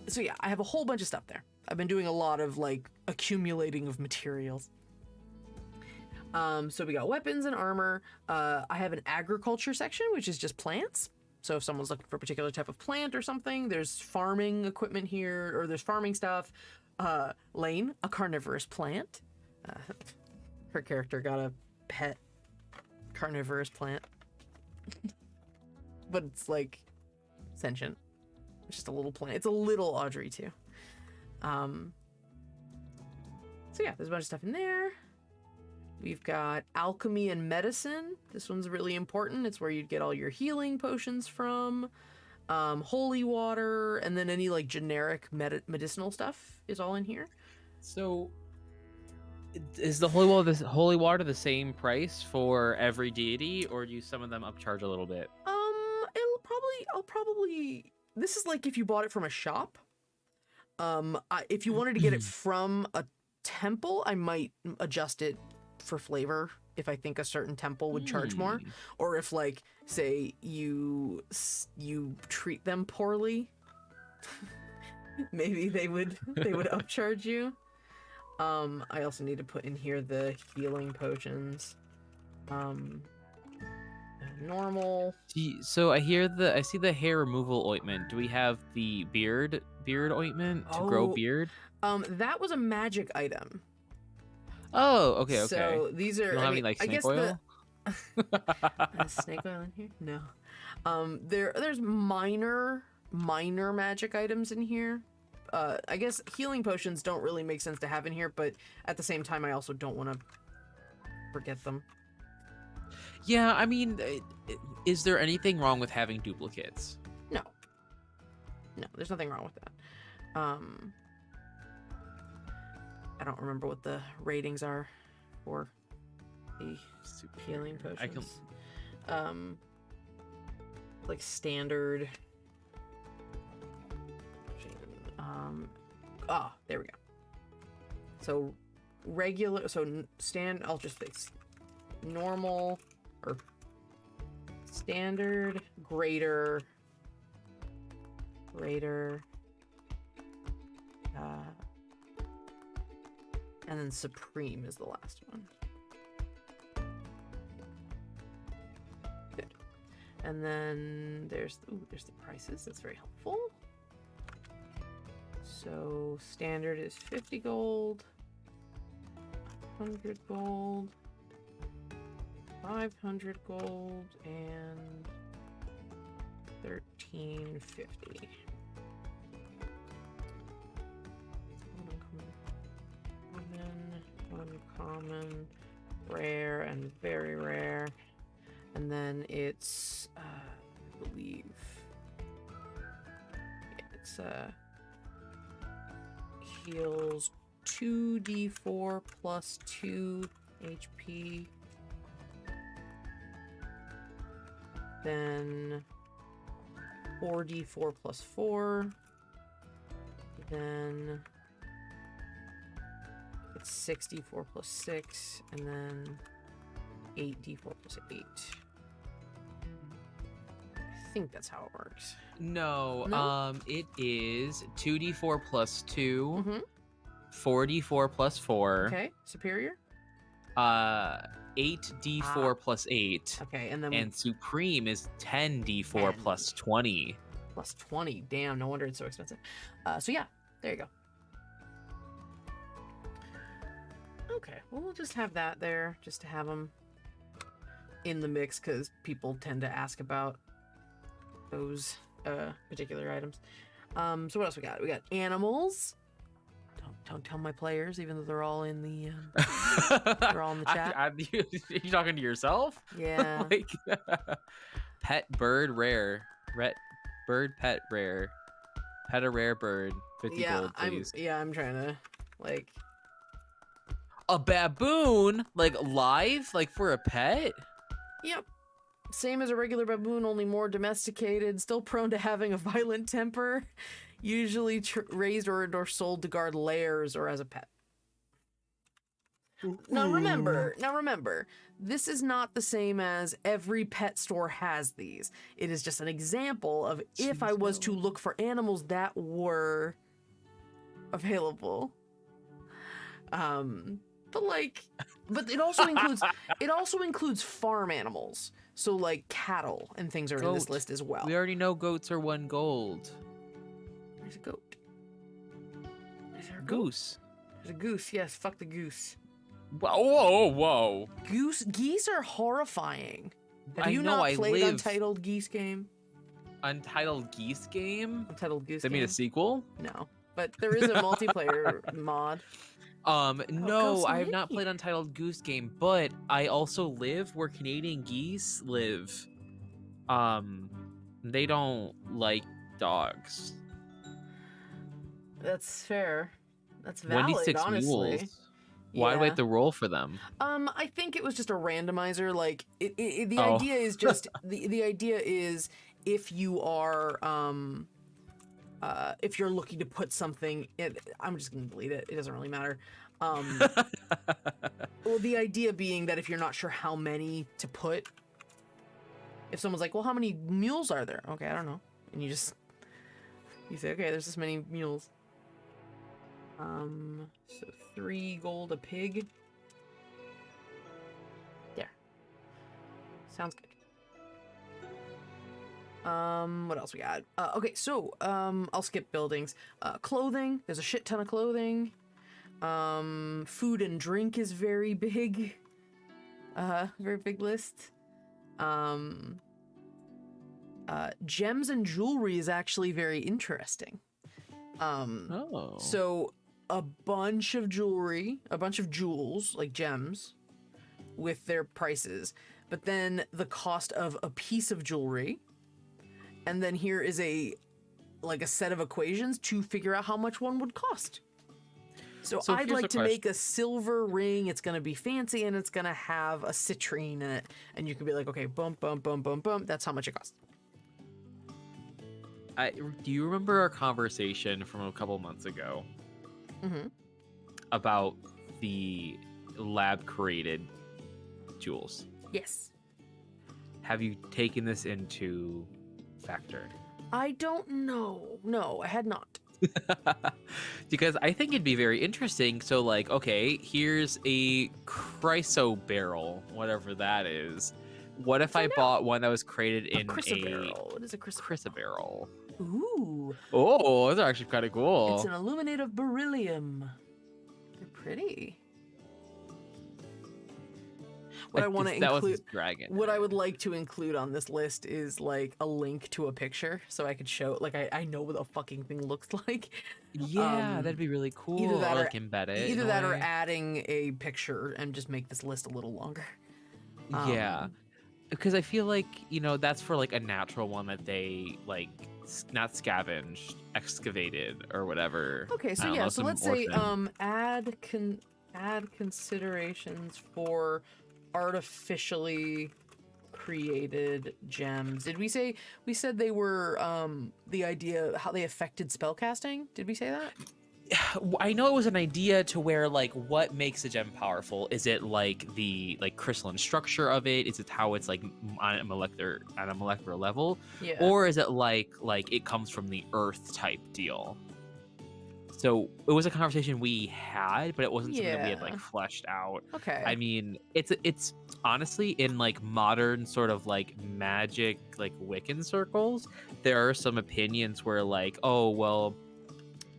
So yeah, I have a whole bunch of stuff there. I've been doing a lot of like accumulating of materials. So we got weapons and armor. I have an agriculture section, which is just plants. So if someone's looking for a particular type of plant or something, there's farming equipment here, or there's farming stuff. Lane, a carnivorous plant. Her character got a pet carnivorous plant. But it's like sentient. It's just a little plant. It's a little Audrey too. So yeah, there's a bunch of stuff in there. We've got Alchemy and Medicine. This one's really important. It's where you'd get all your healing potions from. Holy water, and then any like generic medicinal stuff is all in here. So is the holy water the same price for every deity, or do some of them upcharge a little bit? I'll probably this is like if you bought it from a shop. If you wanted to get it from a temple, I might adjust it for flavor if I think a certain temple would charge more, or if like say you treat them poorly, maybe they would upcharge you. I also need to put in here the healing potions. Normal. So I see the hair removal ointment. Do we have the beard ointment to grow beard? That was a magic item. Oh, okay. So these are. You don't have any like snake oil? Snake oil in here? No. There's minor magic items in here. I guess healing potions don't really make sense to have in here, but at the same time, I also don't want to forget them. Yeah, I mean, is there anything wrong with having duplicates? No, there's nothing wrong with that. I don't remember what the ratings are for the healing potions. Like standard. There we go. So regular. So I'll just say normal or standard, greater. And then Supreme is the last one. Good. And then there's the prices. That's very helpful. So standard is 50 gold, 100 gold, 500 gold, and 1350. Uncommon, rare, and very rare. And then it's, I believe, it's, heals 2d4 plus 2 HP. Then 4d4 plus 4. Then it's 6d4 plus 6, and then 8d4 plus 8. I think that's how it works. No, it is 2d4 plus 2, 4d4 plus 4. Okay, superior? 8d4 plus 8. Okay, and Supreme is 10d4 plus 20. Plus 20, damn, no wonder it's so expensive. So yeah, there you go. Okay, well, we'll just have that there, just to have them in the mix, because people tend to ask about those particular items. So what else we got? We got animals. Don't tell my players, even though they're all in the they're all in the chat. Are you talking to yourself? Yeah. Like, pet bird rare. Bird pet rare. Pet a rare bird. 50 gold, please. I'm trying to like A baboon, like live, like for a pet. Yep. Same as a regular baboon, only more domesticated, still prone to having a violent temper, usually raised or sold to guard lairs or as a pet. Now remember, this is not the same as every pet store has these. It is just an example of if I was to look for animals that were available. But it also includes farm animals. So like cattle and things are in this list as well. We already know goats are 1 gold. There's a goat. Is there a goose? There's a goose. Yes, fuck the goose. Whoa. Geese are horrifying. Have you not played Untitled Geese game? Untitled Geese game? Untitled Goose They game? made a sequel? No, but there is a multiplayer mod. No, I have not played Untitled Goose Game, but I also live where Canadian geese live. They don't like dogs. That's fair. That's valid, 26 honestly. mules. Why do I have to roll for them? I think it was just a randomizer. Like, the idea is just the idea is if you are if you're looking to put something in, I'm just gonna delete it. It doesn't really matter. Well, the idea being that if you're not sure how many to put, if someone's like, well, how many mules are there? Okay, I don't know. And you say, okay, there's this many mules. So 3 gold a pig. There. Sounds good. What else we got? Okay, so, I'll skip buildings. Clothing. There's a shit ton of clothing. Food and drink is very big. Very big list. Gems and jewelry is actually very interesting. So a bunch of jewelry, a bunch of jewels, like gems, with their prices, but then the cost of a piece of jewelry. And then here is a set of equations to figure out how much one would cost. So I'd like to make a silver ring. It's going to be fancy and it's going to have a citrine in it. And you can be like, okay, bump, bump, bump, bump, bump. That's how much it costs. Do you remember our conversation from a couple months ago about the lab created jewels? Yes. Have you taken this into factor? I don't know. No, I had not. Because I think it'd be very interesting. So like, okay, here's a chrysoberyl, whatever that is. What if I bought one that was created in chrysoberyl? What is a chrysoberyl? Ooh. Oh, those are actually kind of cool. It's an illuminate of beryllium. They're pretty. What I want to include, what I would like to include on this list is like a link to a picture, so I could show, like, I know what the fucking thing looks like. Yeah, that'd be really cool. Either that or like embed it. Either that or adding a picture and just make this list a little longer. Yeah, because I feel like, you know, that's for like a natural one that they like not scavenged, excavated or whatever. Okay, so yeah, so let's say add considerations for artificially created gems. Did we say, we said they were the idea how they affected spellcasting? Did we say that? I know it was an idea to where like what makes a gem powerful? Is it like the crystalline structure of it? Is it how it's like on a molecular level? Yeah. Or is it like it comes from the earth type deal? So it was a conversation we had, but it wasn't something that we had like fleshed out. Okay. I mean, it's honestly in like modern sort of like magic, like Wiccan circles, there are some opinions where like, oh, well,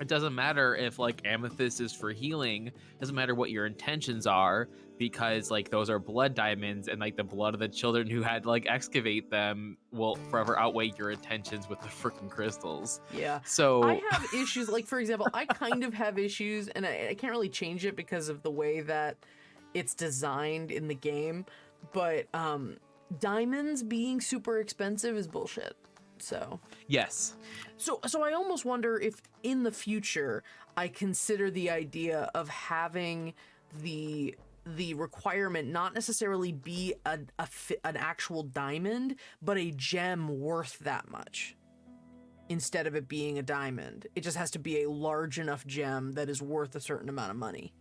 It doesn't matter if like amethyst is for healing. It doesn't matter what your intentions are, because like those are blood diamonds, and like the blood of the children who had to like excavate them will forever outweigh your intentions with the freaking crystals. Yeah. I So have issues, like, for example, I kind of have issues, and I can't really change it because of the way that it's designed in the game, but diamonds being super expensive is bullshit. So yes. So I almost wonder if in the future I consider the idea of having the requirement not necessarily be an actual diamond, but a gem worth that much. Instead of it being a diamond, it just has to be a large enough gem that is worth a certain amount of money.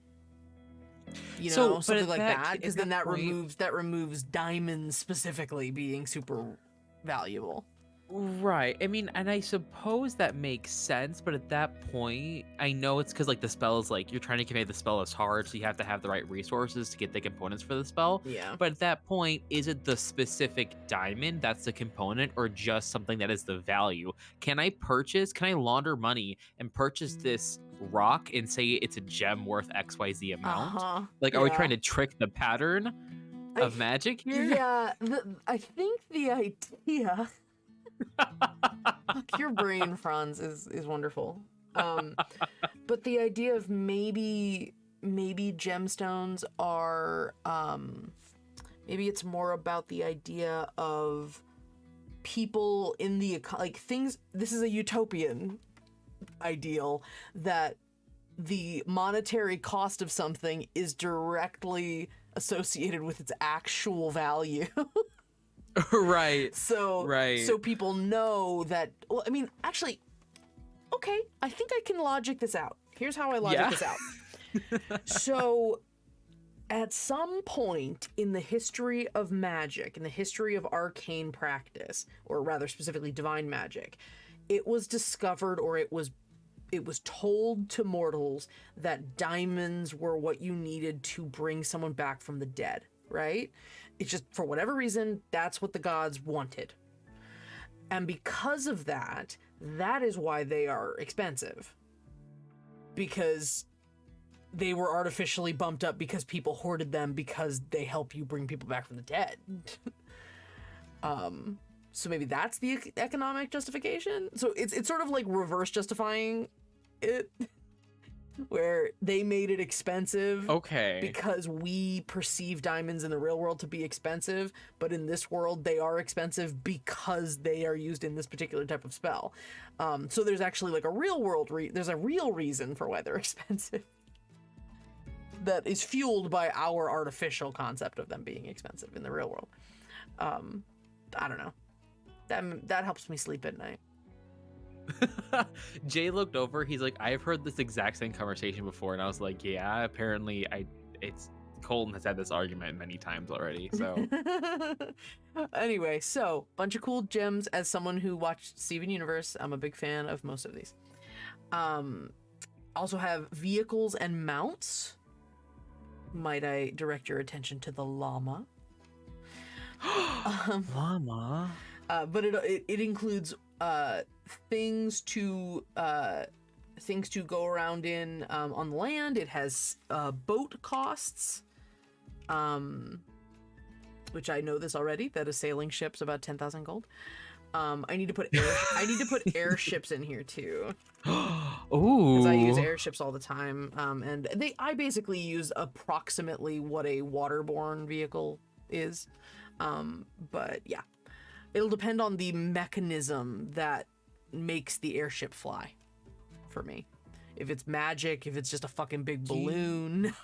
You know, something like that, because then that removes diamonds specifically being super valuable. Right. I mean, and I suppose that makes sense, but at that point, I know it's because like the spell is like you're trying to convey the spell as hard, so you have to have the right resources to get the components for the spell. Yeah. But at that point, is it the specific diamond that's the component, or just something that is the value? Can I launder money and purchase this rock and say it's a gem worth XYZ amount? Like, are we trying to trick the pattern of magic here? Yeah, I think the idea. Fuck, your brain, Franz, is wonderful. But the idea of maybe gemstones are maybe it's more about the idea of people in the like things. This is a utopian ideal that the monetary cost of something is directly associated with its actual value. Right. So people know that. Well, I mean, actually, okay, I think I can logic this out. Here's how I logic this out. So, at some point in the history of magic, in the history of arcane practice, or rather specifically divine magic, it was discovered, or it was told to mortals that diamonds were what you needed to bring someone back from the dead, right? It's just, for whatever reason, that's what the gods wanted. And because of that, that is why they are expensive. Because they were artificially bumped up because people hoarded them because they help you bring people back from the dead. So maybe that's the economic justification. So it's sort of like reverse justifying it. Where they made it expensive because we perceive diamonds in the real world to be expensive, but in this world they are expensive because they are used in this particular type of spell. So there's actually like a real world there's a real reason for why they're expensive that is fueled by our artificial concept of them being expensive in the real world. I don't know. That helps me sleep at night. Jay looked over. He's like, I've heard this exact same conversation before, and I was like, yeah, apparently Colton has had this argument many times already. So anyway, so bunch of cool gems. As someone who watched Steven Universe, I'm a big fan of most of these. Also have vehicles and mounts. Might I direct your attention to the llama? Llama. But it includes things to go around in on the land. It has boat costs, which I know this already. That a sailing ship's about 10,000 gold. I need to put airships in here too. Ooh. Because I use airships all the time, and I basically use approximately what a waterborne vehicle is. But yeah, it'll depend on the mechanism that makes the airship fly for me. If it's magic, if it's just a fucking big balloon.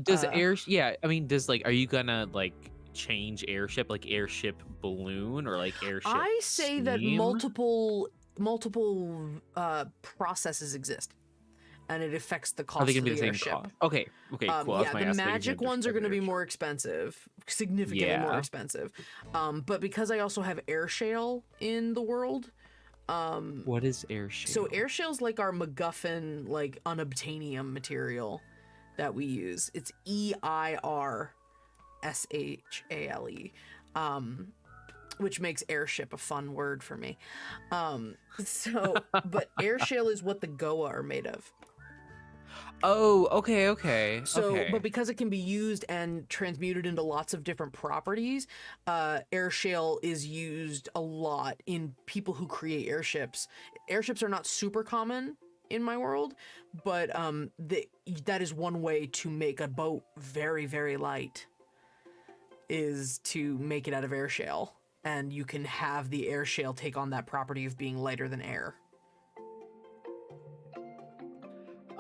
Does are you gonna like change airship, like airship balloon, or like airship I say steam? that multiple processes exist, and it affects the cost of the airship. Cost? Okay, cool. Yeah, the magic ones are going to be more expensive, significantly more expensive. But because I also have air shale in the world. What is air shale? So air shale's like our MacGuffin, like unobtainium material that we use. It's EIRSHALE. which makes airship a fun word for me. But airshell is what the Goa are made of. Oh, okay. But because it can be used and transmuted into lots of different properties, airshell is used a lot in people who create airships. Airships are not super common in my world, but that is one way to make a boat very, very light, is to make it out of airshell. And you can have the airshell take on that property of being lighter than air.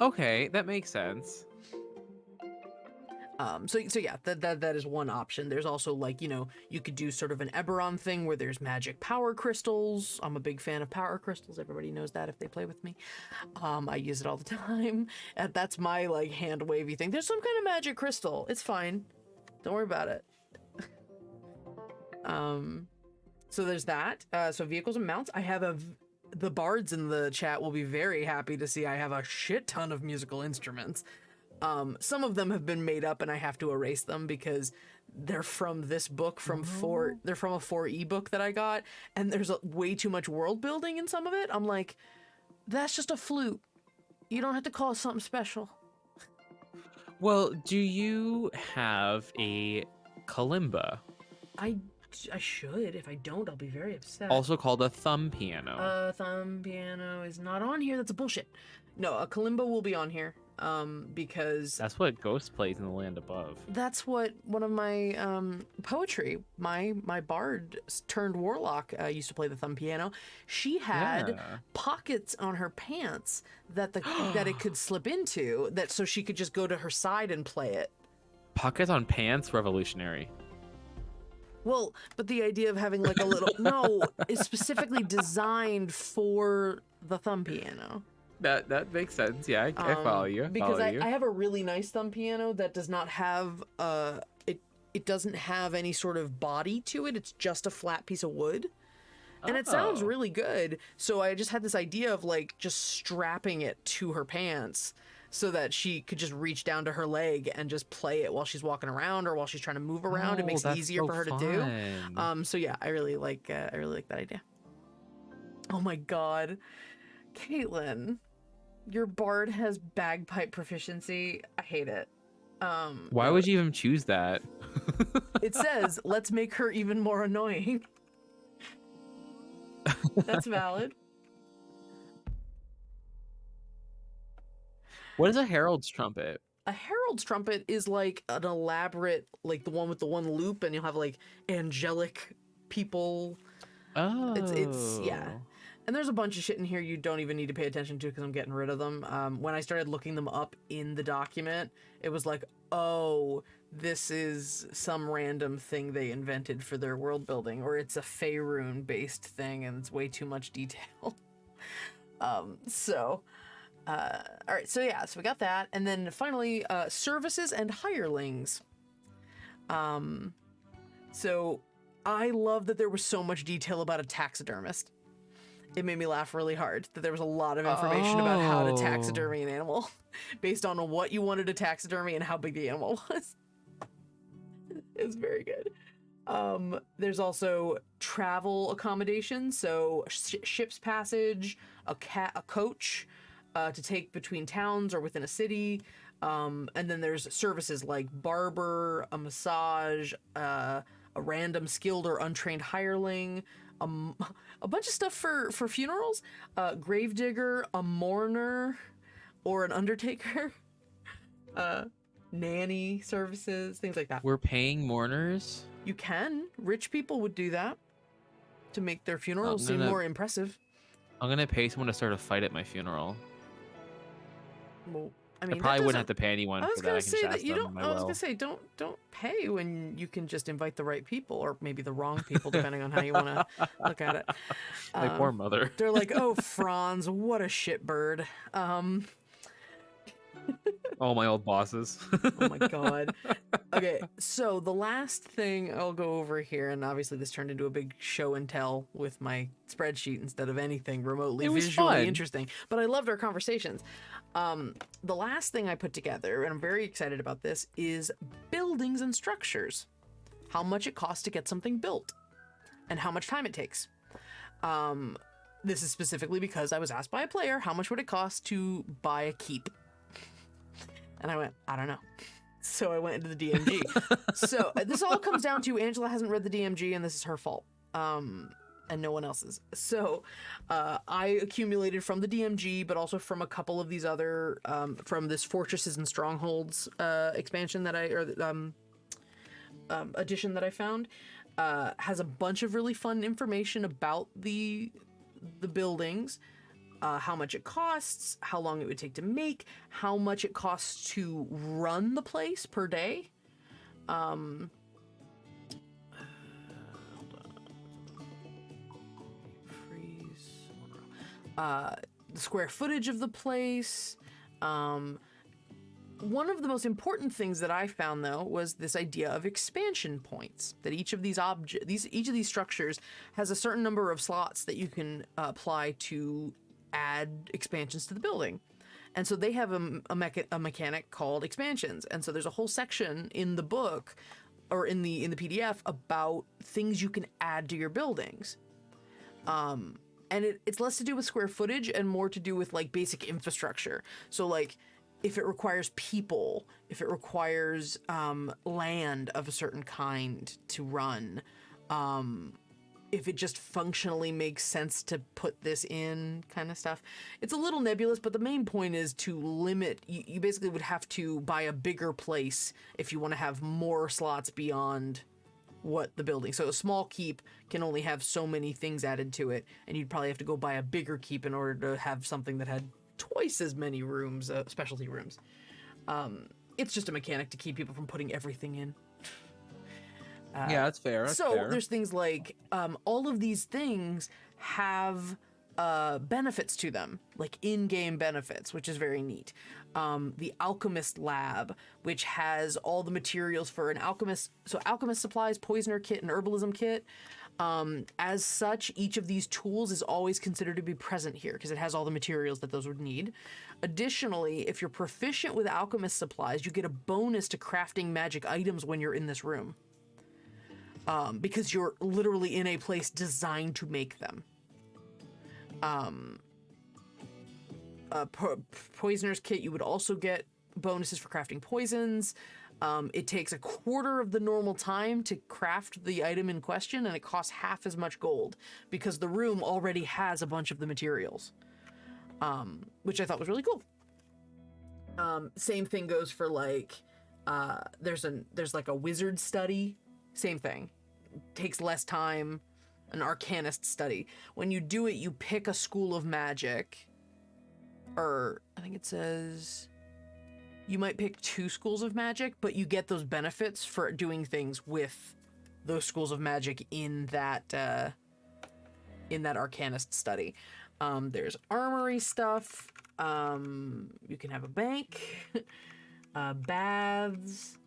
Okay, that makes sense. So yeah, that is one option. There's also, like, you could do sort of an Eberron thing where there's magic power crystals. I'm a big fan of power crystals. Everybody knows that if they play with me. I use it all the time. And that's my, like, hand wavy thing. There's some kind of magic crystal. It's fine. Don't worry about it. So there's that. So vehicles and mounts. I have the bards in the chat will be very happy to see I have a shit ton of musical instruments. Some of them have been made up and I have to erase them because they're from this book they're from a 4E book that I got, and there's way too much world building in some of it. I'm like, that's just a flute. You don't have to call it something special. Well, do you have a kalimba? I should. If I don't, I'll be very upset. Also called a thumb piano. Thumb piano is not on here. That's a bullshit. No, a kalimba will be on here. Because that's what Ghost plays in the land above. That's what one of my poetry, my bard turned warlock used to play the thumb piano. She had pockets on her pants that it could slip into, so she could just go to her side and play it. Pockets on pants, revolutionary. Well, but the idea of having like a little it's specifically designed for the thumb piano. That makes sense. Yeah, I follow you. Because I have a really nice thumb piano that does not have it doesn't have any sort of body to it. It's just a flat piece of wood. And it sounds really good. So I just had this idea of like just strapping it to her pants so that she could just reach down to her leg and just play it while she's walking around or while she's trying to move around. It makes it easier for her to do. So yeah, I really like that idea. Oh my god. Caitlin, your bard has bagpipe proficiency. I hate it. Why would you even choose that? It says, let's make her even more annoying. That's valid. What is a herald's trumpet? A herald's trumpet is like an elaborate, like the one with the one loop, and you'll have like angelic people. Oh. It's yeah. And there's a bunch of shit in here you don't even need to pay attention to because I'm getting rid of them. When I started looking them up in the document, it was like, oh, this is some random thing they invented for their world building, or it's a Faerun based thing and it's way too much detail. All right, so yeah, so we got that. And then finally, services and hirelings. So I love that there was so much detail about a taxidermist. It made me laugh really hard that there was a lot of information about how to taxidermy an animal based on what you wanted to taxidermy and how big the animal was. It was very good. There's also travel accommodations, so ship's passage, a coach to take between towns or within a city, and then there's services like barber, a massage, a random skilled or untrained hireling, a bunch of stuff for funerals, gravedigger, a mourner, or an undertaker, nanny services, things like that. We're paying mourners? You can. Rich people would do that to make their funerals seem more impressive. I'm gonna pay someone to start a fight at my funeral. Well, I mean, I probably wouldn't have to pay anyone for that. I was gonna say don't pay when you can just invite the right people, or maybe the wrong people, depending on how you want to look at it. My poor mother. They're like, oh, Franz, what a shitbird. All my old bosses. Oh my god. Okay, so the last thing I'll go over here, and obviously this turned into a big show and tell with my spreadsheet instead of anything remotely visually interesting, but I loved our conversations. The last thing I put together, and I'm very excited about this, is buildings and structures. How much it costs to get something built. and how much time it takes. This is specifically because I was asked by a player, how much would it cost to buy a keep? And I went, I don't know. So I went into the DMG. So this all comes down to Angela hasn't read the DMG, and this is her fault. And no one else's. So I accumulated from the DMG, but also from a couple of these other, from this Fortresses and Strongholds expansion that edition that I found, has a bunch of really fun information about the buildings, how much it costs, how long it would take to make, how much it costs to run the place per day. The square footage of the place. One of the most important things that I found, though, was this idea of expansion points. That each of these each of these structures has a certain number of slots that you can apply to add expansions to the building. And so they have a mechanic called expansions. And so there's a whole section in the book or in the PDF about things you can add to your buildings. And it's less to do with square footage and more to do with like basic infrastructure. So like if it requires people, if it requires land of a certain kind to run, if it just functionally makes sense to put this in, kind of stuff. It's a little nebulous, but the main point is to limit, you basically would have to buy a bigger place if you want to have more slots beyond what the building. So a small keep can only have so many things added to it, and you'd probably have to go buy a bigger keep in order to have something that had twice as many rooms, specialty rooms. It's just a mechanic to keep people from putting everything in. Yeah, that's fair. There's things like all of these things have benefits to them, like in-game benefits, which is very neat. The Alchemist Lab, which has all the materials for an alchemist, so alchemist supplies, poisoner kit, and herbalism kit. As such, each of these tools is always considered to be present here because it has all the materials that those would need. Additionally, if you're proficient with alchemist supplies, you get a bonus to crafting magic items when you're in this room. Because you're literally in a place designed to make them. Poisoner's kit, you would also get bonuses for crafting poisons. It takes a quarter of the normal time to craft the item in question, and it costs half as much gold because the room already has a bunch of the materials, which I thought was really cool. Same thing goes for like, there's like a wizard study. Same thing. Takes less time. An arcanist study. When you do it, you pick a school of magic. Or I think it says you might pick 2 schools of magic, but you get those benefits for doing things with those schools of magic in that arcanist study. There's armory stuff. You can have a bank, baths,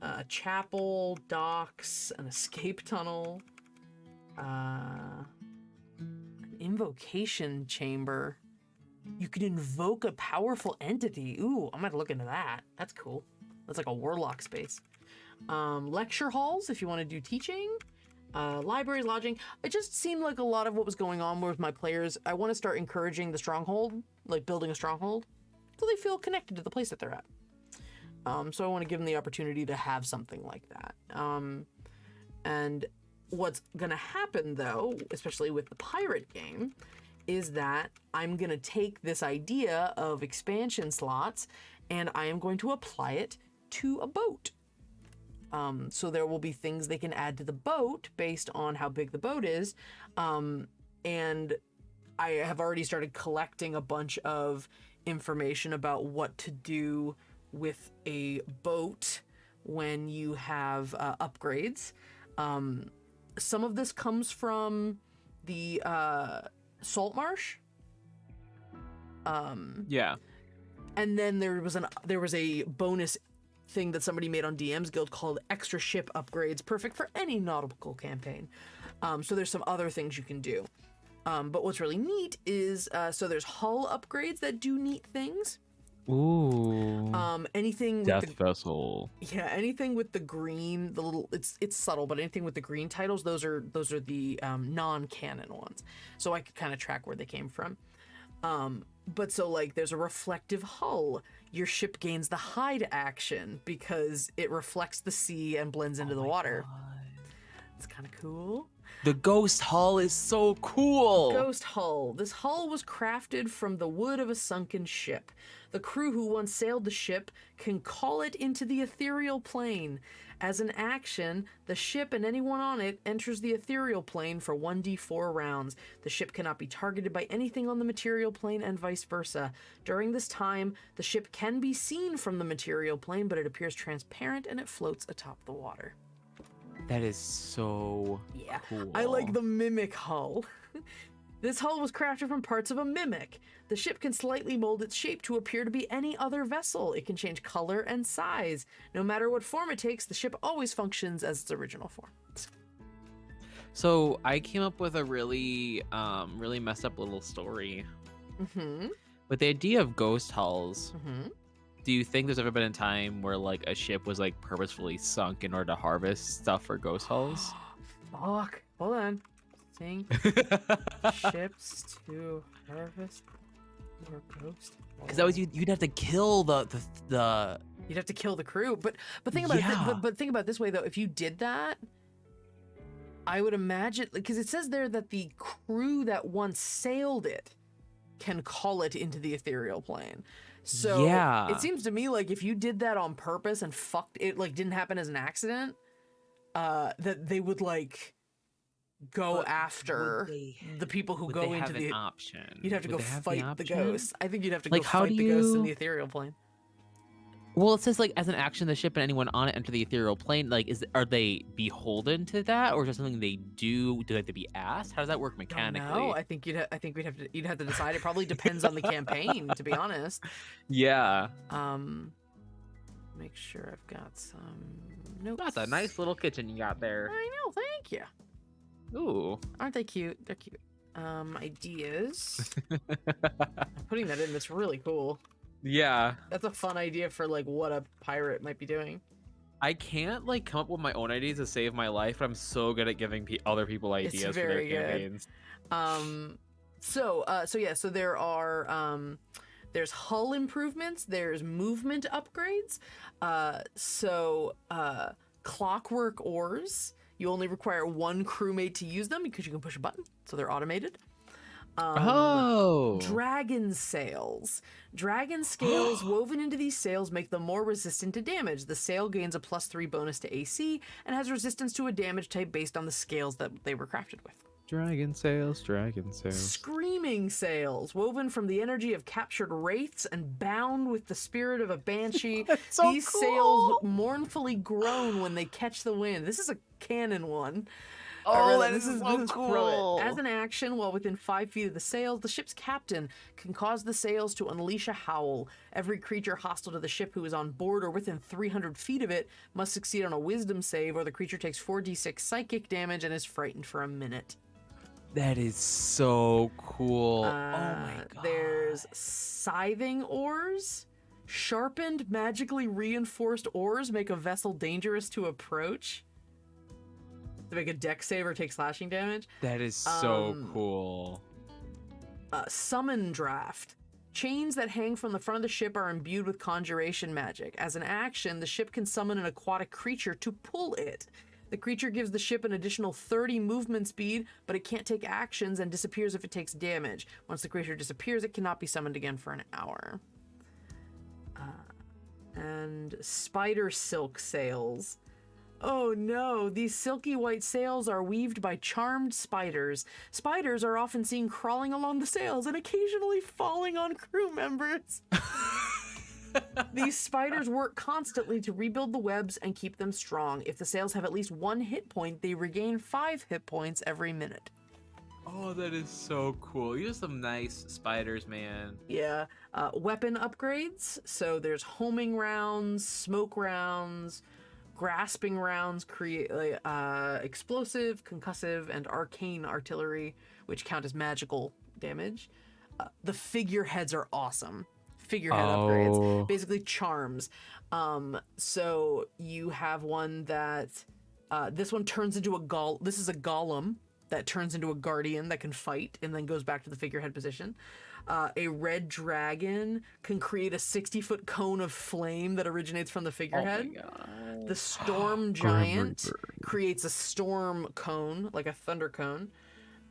a chapel, docks, an escape tunnel, an invocation chamber. You can invoke a powerful entity. Ooh, I'm gonna look into that. That's cool. That's like a warlock space. Lecture halls if you want to do teaching. Libraries, lodging. It just seemed like a lot of what was going on with my players. I want to start encouraging the stronghold, like building a stronghold, so they feel connected to the place that they're at. So I want to give them the opportunity to have something like that. And what's going to happen, though, especially with the pirate game, is that I'm going to take this idea of expansion slots and I am going to apply it to a boat. So there will be things they can add to the boat based on how big the boat is. And I have already started collecting a bunch of information about what to do with a boat when you have upgrades. Some of this comes from the Salt Marsh. Yeah. And then there was a bonus thing that somebody made on DM's Guild called extra ship upgrades, perfect for any nautical campaign. So there's some other things you can do. But what's really neat is, so there's hull upgrades that do neat things. Ooh. Anything with Death Vessel. anything with the green, the little, it's subtle, but anything with the green titles, those are the non-canon ones. So I could kind of track where they came from. But so like there's a reflective hull. Your ship gains the hide action because it reflects the sea and blends into the water. God. It's kind of cool. The ghost hull is so cool. Ghost hull. This hull was crafted from the wood of a sunken ship. The crew who once sailed the ship can call it into the ethereal plane. As an action, the ship and anyone on it enters the ethereal plane for 1d4 rounds. The ship cannot be targeted by anything on the material plane and vice versa. During this time, the ship can be seen from the material plane, but it appears transparent and it floats atop the water. That is so cool. I like the mimic hull. This hull was crafted from parts of a mimic. The ship can slightly mold its shape to appear to be any other vessel. It can change color and size. No matter what form it takes, the ship always functions as its original form. So I came up with a really messed up little story. With the idea of ghost hulls, do you think there's ever been a time where like a ship was like purposefully sunk in order to harvest stuff for ghost hulls? Fuck. Hold on. Sink ships to harvest more ghost. Because that was you'd have to kill the You'd have to kill the crew, but think about it. But think about it this way though. If you did that, I would imagine, because it says there that the crew that once sailed it can call it into the ethereal plane. So it seems to me like if you did that on purpose and fucked it, like didn't happen as an accident, that they would like go after the people who go into the option. You'd have to go fight the ghosts. I think you'd have to like, go fight the ghosts in the ethereal plane. Well, it says like as an action, the ship and anyone on it enter the ethereal plane. Like, are they beholden to that, or is it something they do? Do they have to be asked? How does that work mechanically? No, I think you'd have to decide. It probably depends on the campaign, to be honest. Yeah. Make sure I've got some notes. That's a nice little kitchen you got there. I know, thank you. Ooh. Aren't they cute? They're cute. Ideas. I'm putting that in. That's really cool. Yeah. That's a fun idea for like what a pirate might be doing. I can't like come up with my own ideas to save my life, but I'm so good at giving other people ideas for their campaigns. So there are there's hull improvements, there's movement upgrades. Clockwork oars. You only require one crewmate to use them because you can push a button, so they're automated. Dragon sails. Dragon scales woven into these sails make them more resistant to damage. The sail gains a +3 bonus to AC and has resistance to a damage type based on the scales that they were crafted with. Dragon sails, dragon sails. Screaming sails, woven from the energy of captured wraiths and bound with the spirit of a banshee. These sails mournfully groan when they catch the wind. This is a canon one. This is so cool. As an action, while within 5 feet of the sails, the ship's captain can cause the sails to unleash a howl. Every creature hostile to the ship who is on board or within 300 feet of it must succeed on a wisdom save, or the creature takes 4d6 psychic damage and is frightened for a minute. That is so cool. Oh my god. There's scything oars. Sharpened, magically reinforced oars make a vessel dangerous to approach. To make a dex save or take slashing damage. That is so cool. Summon draft. Chains that hang from the front of the ship are imbued with conjuration magic. As an action, the ship can summon an aquatic creature to pull it. The creature gives the ship an additional 30 movement speed, but it can't take actions and disappears if it takes damage. Once the creature disappears, it cannot be summoned again for an hour. And spider silk sails. Oh no, these silky white sails are weaved by charmed spiders. Spiders are often seen crawling along the sails and occasionally falling on crew members. These spiders work constantly to rebuild the webs and keep them strong. If the sails have at least 1 hit point, they regain 5 hit points every minute. Oh, that is so cool. You have some nice spiders, man. Yeah. Weapon upgrades. So there's homing rounds, smoke rounds, grasping rounds, explosive, concussive, and arcane artillery, which count as magical damage. The figureheads are awesome. figurehead upgrades, Oh. basically charms. So you have one that this one turns into this is a golem that turns into a guardian that can fight and then goes back to the figurehead position. A red dragon can create a 60-foot cone of flame that originates from the figurehead. Oh my God. The storm giant creates a storm cone, like a thunder cone.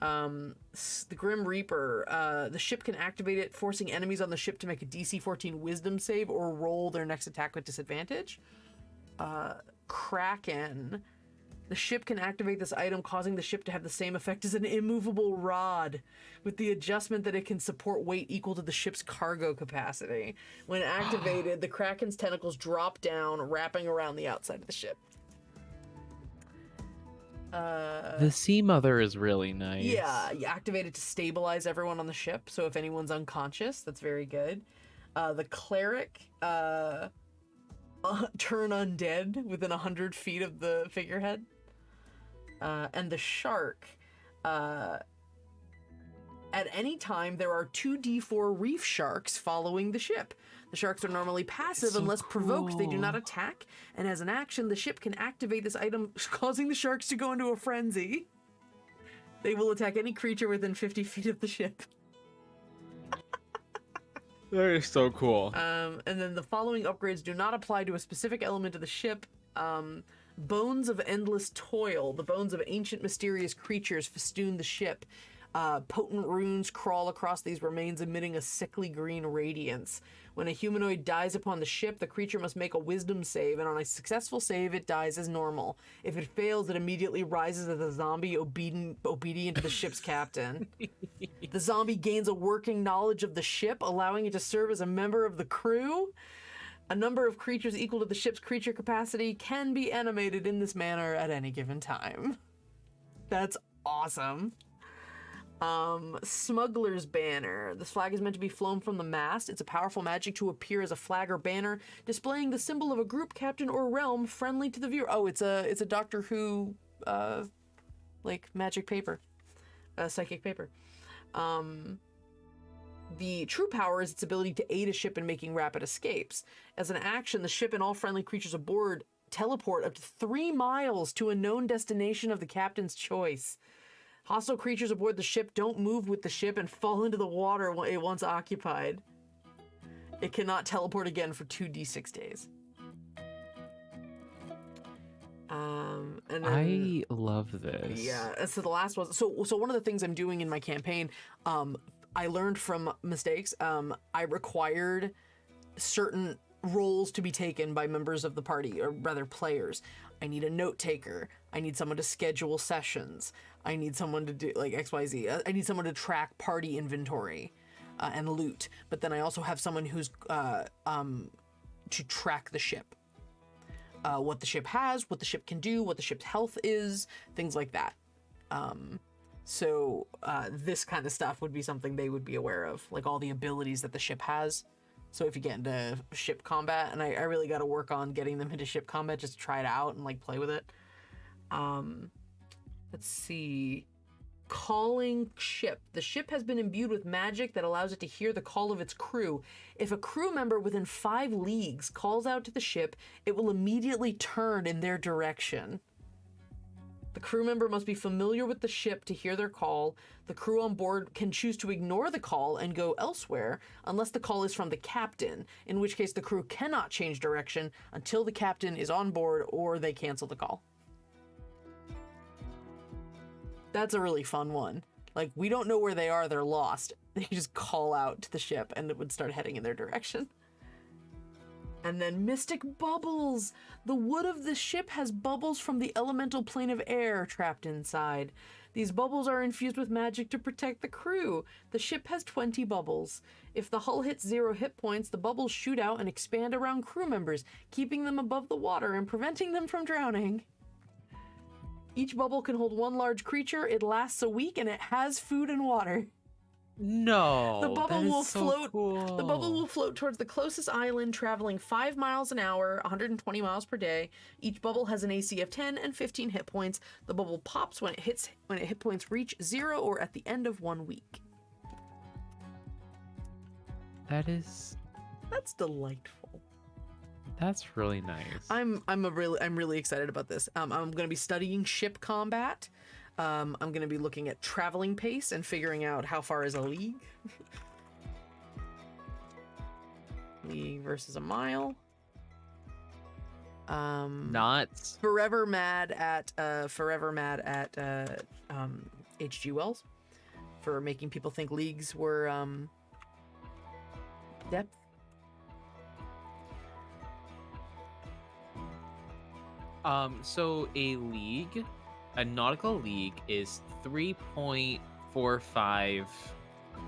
The Grim Reaper, the ship can activate it, forcing enemies on the ship to make a DC 14 wisdom save or roll their next attack with disadvantage. Kraken, the ship can activate this item, causing the ship to have the same effect as an immovable rod, with the adjustment that it can support weight equal to the ship's cargo capacity. When activated, the Kraken's tentacles drop down, wrapping around the outside of the ship. The Sea Mother is really nice. Yeah, you activate it to stabilize everyone on the ship, so if anyone's unconscious, that's very good. The Cleric, turn undead within 100 feet of the figurehead. And the Shark, at any time there are 2d4 reef sharks following the ship. The sharks are normally passive unless provoked. They do not attack, and as an action, the ship can activate this item, causing the sharks to go into a frenzy. They will attack any creature within 50 feet of the ship. That is so cool. And then the following upgrades do not apply to a specific element of the ship. Bones of endless toil. The bones of ancient mysterious creatures festoon the ship. Potent runes crawl across these remains, emitting a sickly green radiance. When a humanoid dies upon the ship, the creature must make a wisdom save, and on a successful save, it dies as normal. If it fails, it immediately rises as a zombie obedient to the ship's captain. The zombie gains a working knowledge of the ship, allowing it to serve as a member of the crew. A number of creatures equal to the ship's creature capacity can be animated in this manner at any given time. That's awesome. Smuggler's Banner. This flag is meant to be flown from the mast. It's a powerful magic to appear as a flag or banner, displaying the symbol of a group, captain, or realm friendly to the viewer. Oh, it's a Doctor Who, like magic paper, psychic paper. The true power is its ability to aid a ship in making rapid escapes. As an action, the ship and all friendly creatures aboard teleport up to 3 miles to a known destination of the captain's choice. Hostile creatures aboard the ship don't move with the ship and fall into the water it once occupied. It cannot teleport again for 2d6 days. And then, I love this. Yeah, so the last one. So one of the things I'm doing in my campaign, I learned from mistakes. I required certain roles to be taken by members of the party, or rather players. I need a note taker. I need someone to schedule sessions. I need someone to do like XYZ. I need someone to track party inventory and loot. But then I also have someone who's to track the ship. What the ship has, what the ship can do, what the ship's health is, things like that. So this kind of stuff would be something they would be aware of, like all the abilities that the ship has. So if you get into ship combat, and I really got to work on getting them into ship combat just to try it out and like play with it. Let's see. Calling ship. The ship has been imbued with magic that allows it to hear the call of its crew. If a crew member within 5 leagues calls out to the ship, it will immediately turn in their direction. The crew member must be familiar with the ship to hear their call. The crew on board can choose to ignore the call and go elsewhere unless the call is from the captain, in which case the crew cannot change direction until the captain is on board or they cancel the call. That's a really fun one. Like, we don't know where they are, they're lost. They just call out to the ship and it would start heading in their direction. And then Mystic Bubbles! The wood of the ship has bubbles from the elemental plane of air trapped inside. These bubbles are infused with magic to protect the crew. The ship has 20 bubbles. If the hull hits 0 hit points, the bubbles shoot out and expand around crew members, keeping them above the water and preventing them from drowning. Each bubble can hold 1 large creature. It lasts a week and it has food and water. No, The bubble will float. Cool. The bubble will float towards the closest island, traveling 5 miles an hour, 120 miles per day. Each bubble has an AC of 10 and 15 hit points. The bubble pops when hit points reach 0 or at the end of 1 week. That is That's delightful. That's really nice. I'm really excited about this. I'm going to be studying ship combat. I'm going to be looking at traveling pace and figuring out how far is a league. League versus a mile. Not forever mad at H.G. Wells for making people think leagues were depth. So a nautical league is 3.45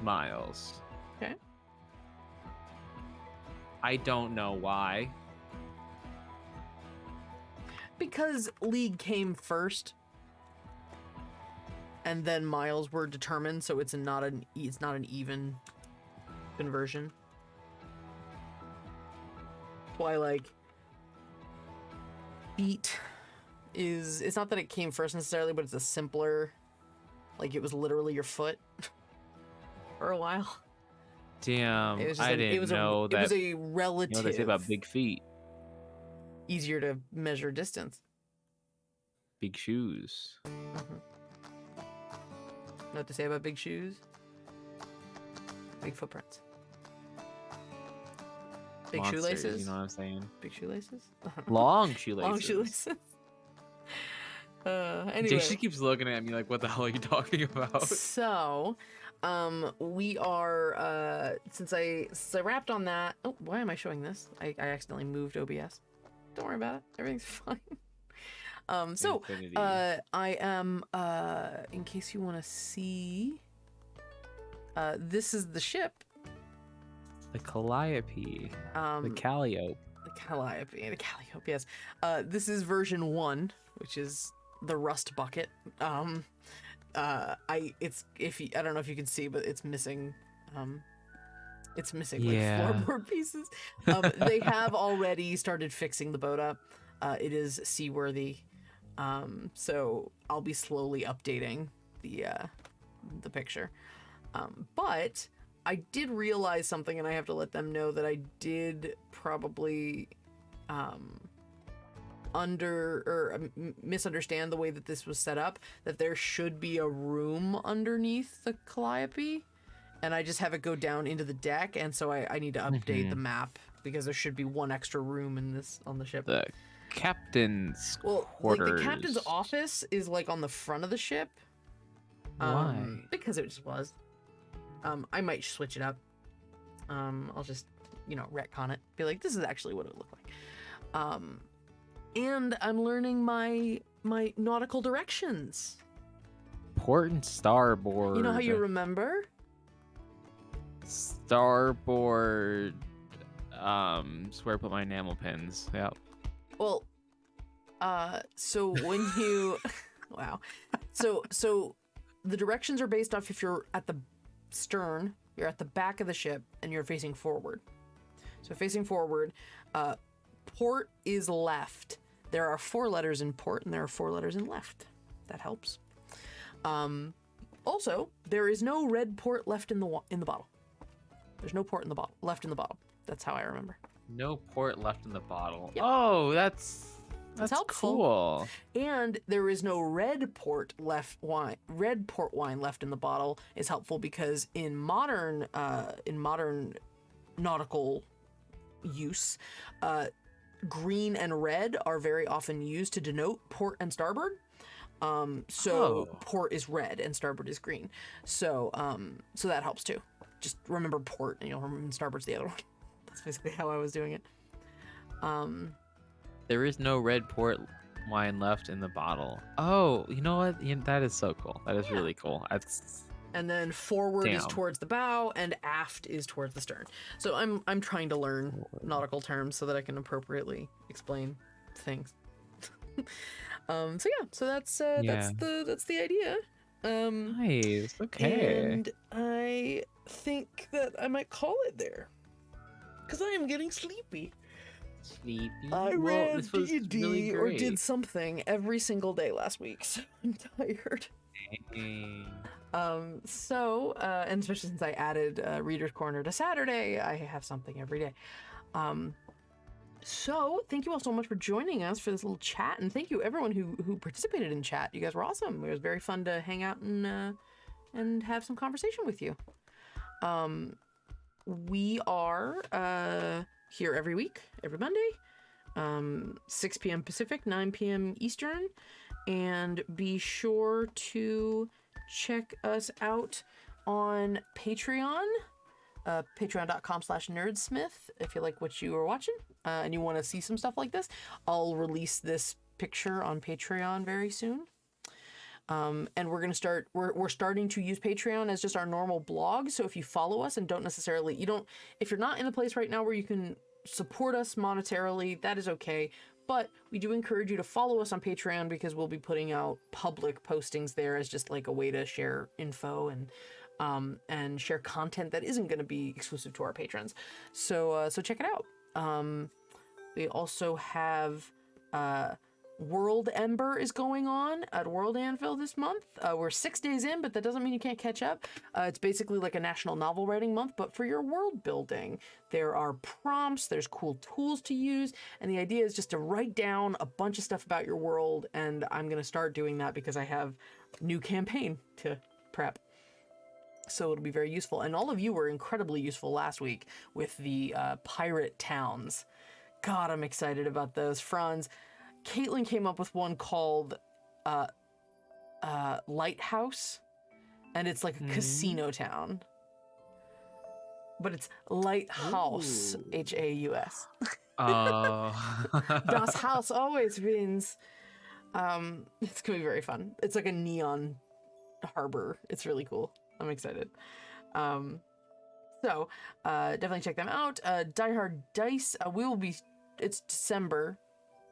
miles. Okay. I don't know why. Because league came first, and then miles were determined, so it's not an even conversion. Why, like, feet is, it's not that it came first necessarily, but it's a simpler, like, it was literally your foot for a while. Damn, I didn't know that. It was a relative. You know what they say about big feet? Easier to measure distance. Big shoes. Mm-hmm. Know what to say about big shoes? Big footprints. Big Monsters, shoelaces. You know what I'm saying? Big shoelaces. Long shoelaces. Long shoelaces. Anyway. Jay, she keeps looking at me like, "What the hell are you talking about?" So, we are since I wrapped on that. Oh, why am I showing this? I accidentally moved OBS. Don't worry about it. Everything's fine. Infinity. I am, in case you want to see, this is the ship. The Calliope. The Calliope. The Calliope, yes. This is version 1, which is the rust bucket. I don't know if you can see, but it's missing, like floorboard pieces. They have already started fixing the boat up. It is seaworthy. So I'll be slowly updating the picture. But I did realize something, and I have to let them know that I did probably misunderstand the way that this was set up, that there should be a room underneath the Calliope, and I just have it go down into the deck, and so I need to update the map, because there should be one extra room on the ship. The captain's quarters. Like the captain's office is like on the front of the ship. Why? Because it just was. I might switch it up. I'll just, retcon it. Be like, this is actually what it would look like. And I'm learning my nautical directions. Port and starboard. You know how you remember? Starboard. It's where I put my enamel pins. Yep. Well, so when you, wow. So the directions are based off if you're at the stern, you're at the back of the ship, and you're facing forward. So facing forward, port is left. There are 4 letters in port, and there are 4 letters in left. That helps. Also, there is no red port left in the bottle. There's no port left in the bottle. That's how I remember. No port left in the bottle. Yep. Oh, that's helpful. Cool. And there is no red port wine left in the bottle is helpful because in modern nautical use, green and red are very often used to denote port and starboard. Port is red and starboard is green. So that helps too. Just remember port and you'll remember starboard's the other one. That's basically how I was doing it. There is no red port wine left in the bottle. Oh, you know what? That is so cool. That is really cool. And then forward is towards the bow, and aft is towards the stern. So I'm trying to learn nautical terms so that I can appropriately explain things. So that's the idea. Nice. Okay. And I think that I might call it there, because I am getting sleepy. I read D&D really or did something every single day last week, so I'm tired. Dang. And especially since I added Reader's Corner to Saturday, I have something every day. So thank you all so much for joining us for this little chat, and thank you everyone who participated in chat. You guys were awesome. It was very fun to hang out and have some conversation with you. We are here every week, every Monday, 6 p.m. Pacific, 9 p.m. Eastern, and be sure to check us out on Patreon. Patreon.com/nerdsmith if you like what you are watching and you want to see some stuff like this. I'll release this picture on Patreon very soon. And we're starting to use Patreon as just our normal blog. So if you follow us and don't necessarily, if you're not in a place right now where you can support us monetarily, that is okay. But we do encourage you to follow us on Patreon because we'll be putting out public postings there as just like a way to share info and share content that isn't going to be exclusive to our patrons. So check it out. We also have World Ember is going on at World Anvil this month. We're 6 days in, but that doesn't mean you can't catch up. It's basically like a national novel writing month, but for your world building. There are prompts, there's cool tools to use, and the idea is just to write down a bunch of stuff about your world, and I'm going to start doing that because I have a new campaign to prep. So it'll be very useful. And all of you were incredibly useful last week with the pirate towns. God, I'm excited about those. Franz, Caitlin came up with one called Lighthouse, and it's like a casino town. But it's Lighthouse, Ooh. H-A-U-S. Das Haus always wins. It's going to be very fun. It's like a neon harbor. It's really cool. I'm excited. So definitely check them out. Die Hard Dice. It's December.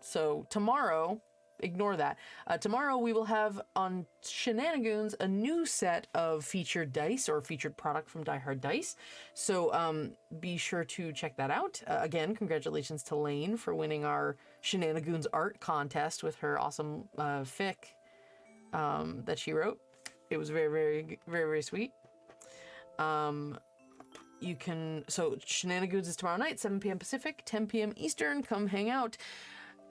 So tomorrow, ignore that. Tomorrow we will have on Shenanigans a new set of featured dice or featured product from Die Hard Dice. So be sure to check that out. Again, congratulations to Lane for winning our Shenanigans art contest with her awesome fic that she wrote. It was very, very, very, very sweet. So Shenanigans is tomorrow night, 7 p.m. Pacific, 10 p.m. Eastern. Come hang out.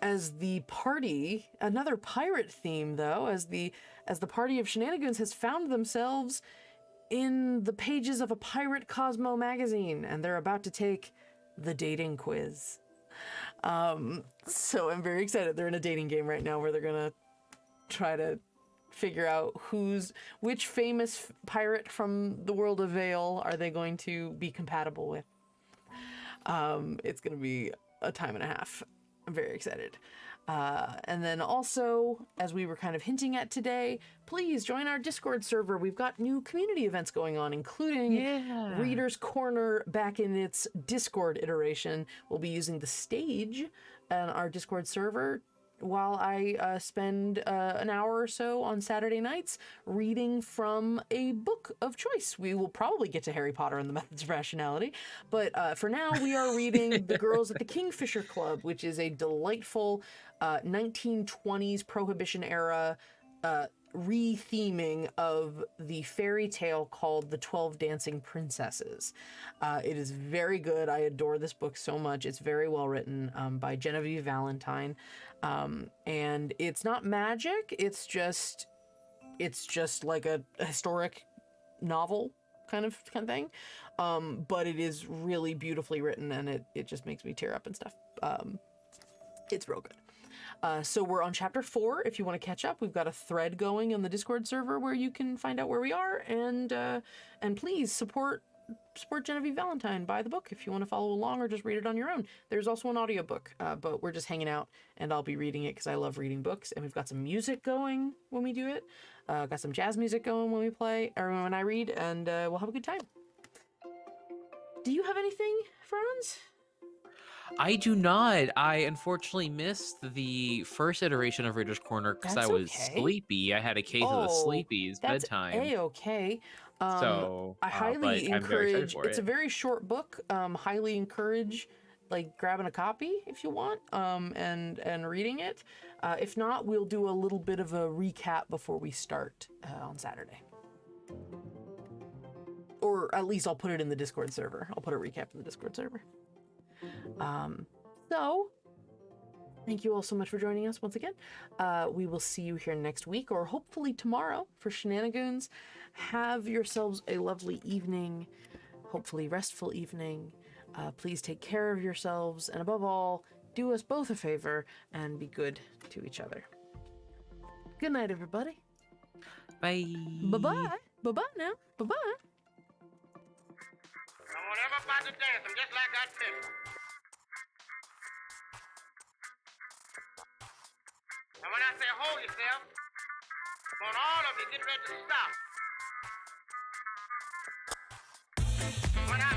As the party, another pirate theme though, as the party of Shenanigans has found themselves in the pages of a pirate Cosmo magazine, and they're about to take the dating quiz. So I'm very excited. They're in a dating game right now where they're gonna try to figure out which famous pirate from the world of Vale are they going to be compatible with. It's gonna be a time and a half. I'm very excited. And then also, as we were kind of hinting at today, please join our Discord server. We've got new community events going on, including Reader's Corner back in its Discord iteration. We'll be using the stage on our Discord server while I spend an hour or so on Saturday nights reading from a book of choice. We will probably get to Harry Potter and the Methods of Rationality, but for now we are reading The Girls at the Kingfisher Club, which is a delightful 1920s Prohibition era re-theming of the fairy tale called The 12 Dancing Princesses. It is very good. I adore this book so much. It's very well written by Genevieve Valentine. And it's not magic. It's just like a historic novel kind of thing. But it is really beautifully written, and it just makes me tear up and stuff. It's real good. So we're on chapter 4. If you want to catch up, we've got a thread going on the Discord server where you can find out where we are, and please support Genevieve Valentine. Buy the book if you want to follow along, or just read it on your own. There's also an audiobook, but we're just hanging out, and I'll be reading it because I love reading books. And we've got some music going when we do it. Got some jazz music going when we play, or when I read, and we'll have a good time. Do you have anything, Franz? I do not. I unfortunately missed the first iteration of Reader's Corner because I was sleepy. I had a case of the sleepies bedtime. A-okay. So I highly encourage. It's a very short book. Highly encourage grabbing a copy if you want, and reading it. If not, we'll do a little bit of a recap before we start on Saturday. Or at least I'll put it in the Discord server. I'll put a recap in the Discord server. So, thank you all so much for joining us once again. We will see you here next week, or hopefully tomorrow, for Shenanigans. Have yourselves a lovely evening, hopefully restful evening. Please take care of yourselves, and above all, do us both a favor and be good to each other. Good night, everybody. Bye. Bye-bye. Bye-bye now. Bye-bye. I want everybody to dance. I'm just like I tell you. And when I say hold yourself, I want all of you get ready to stop. When I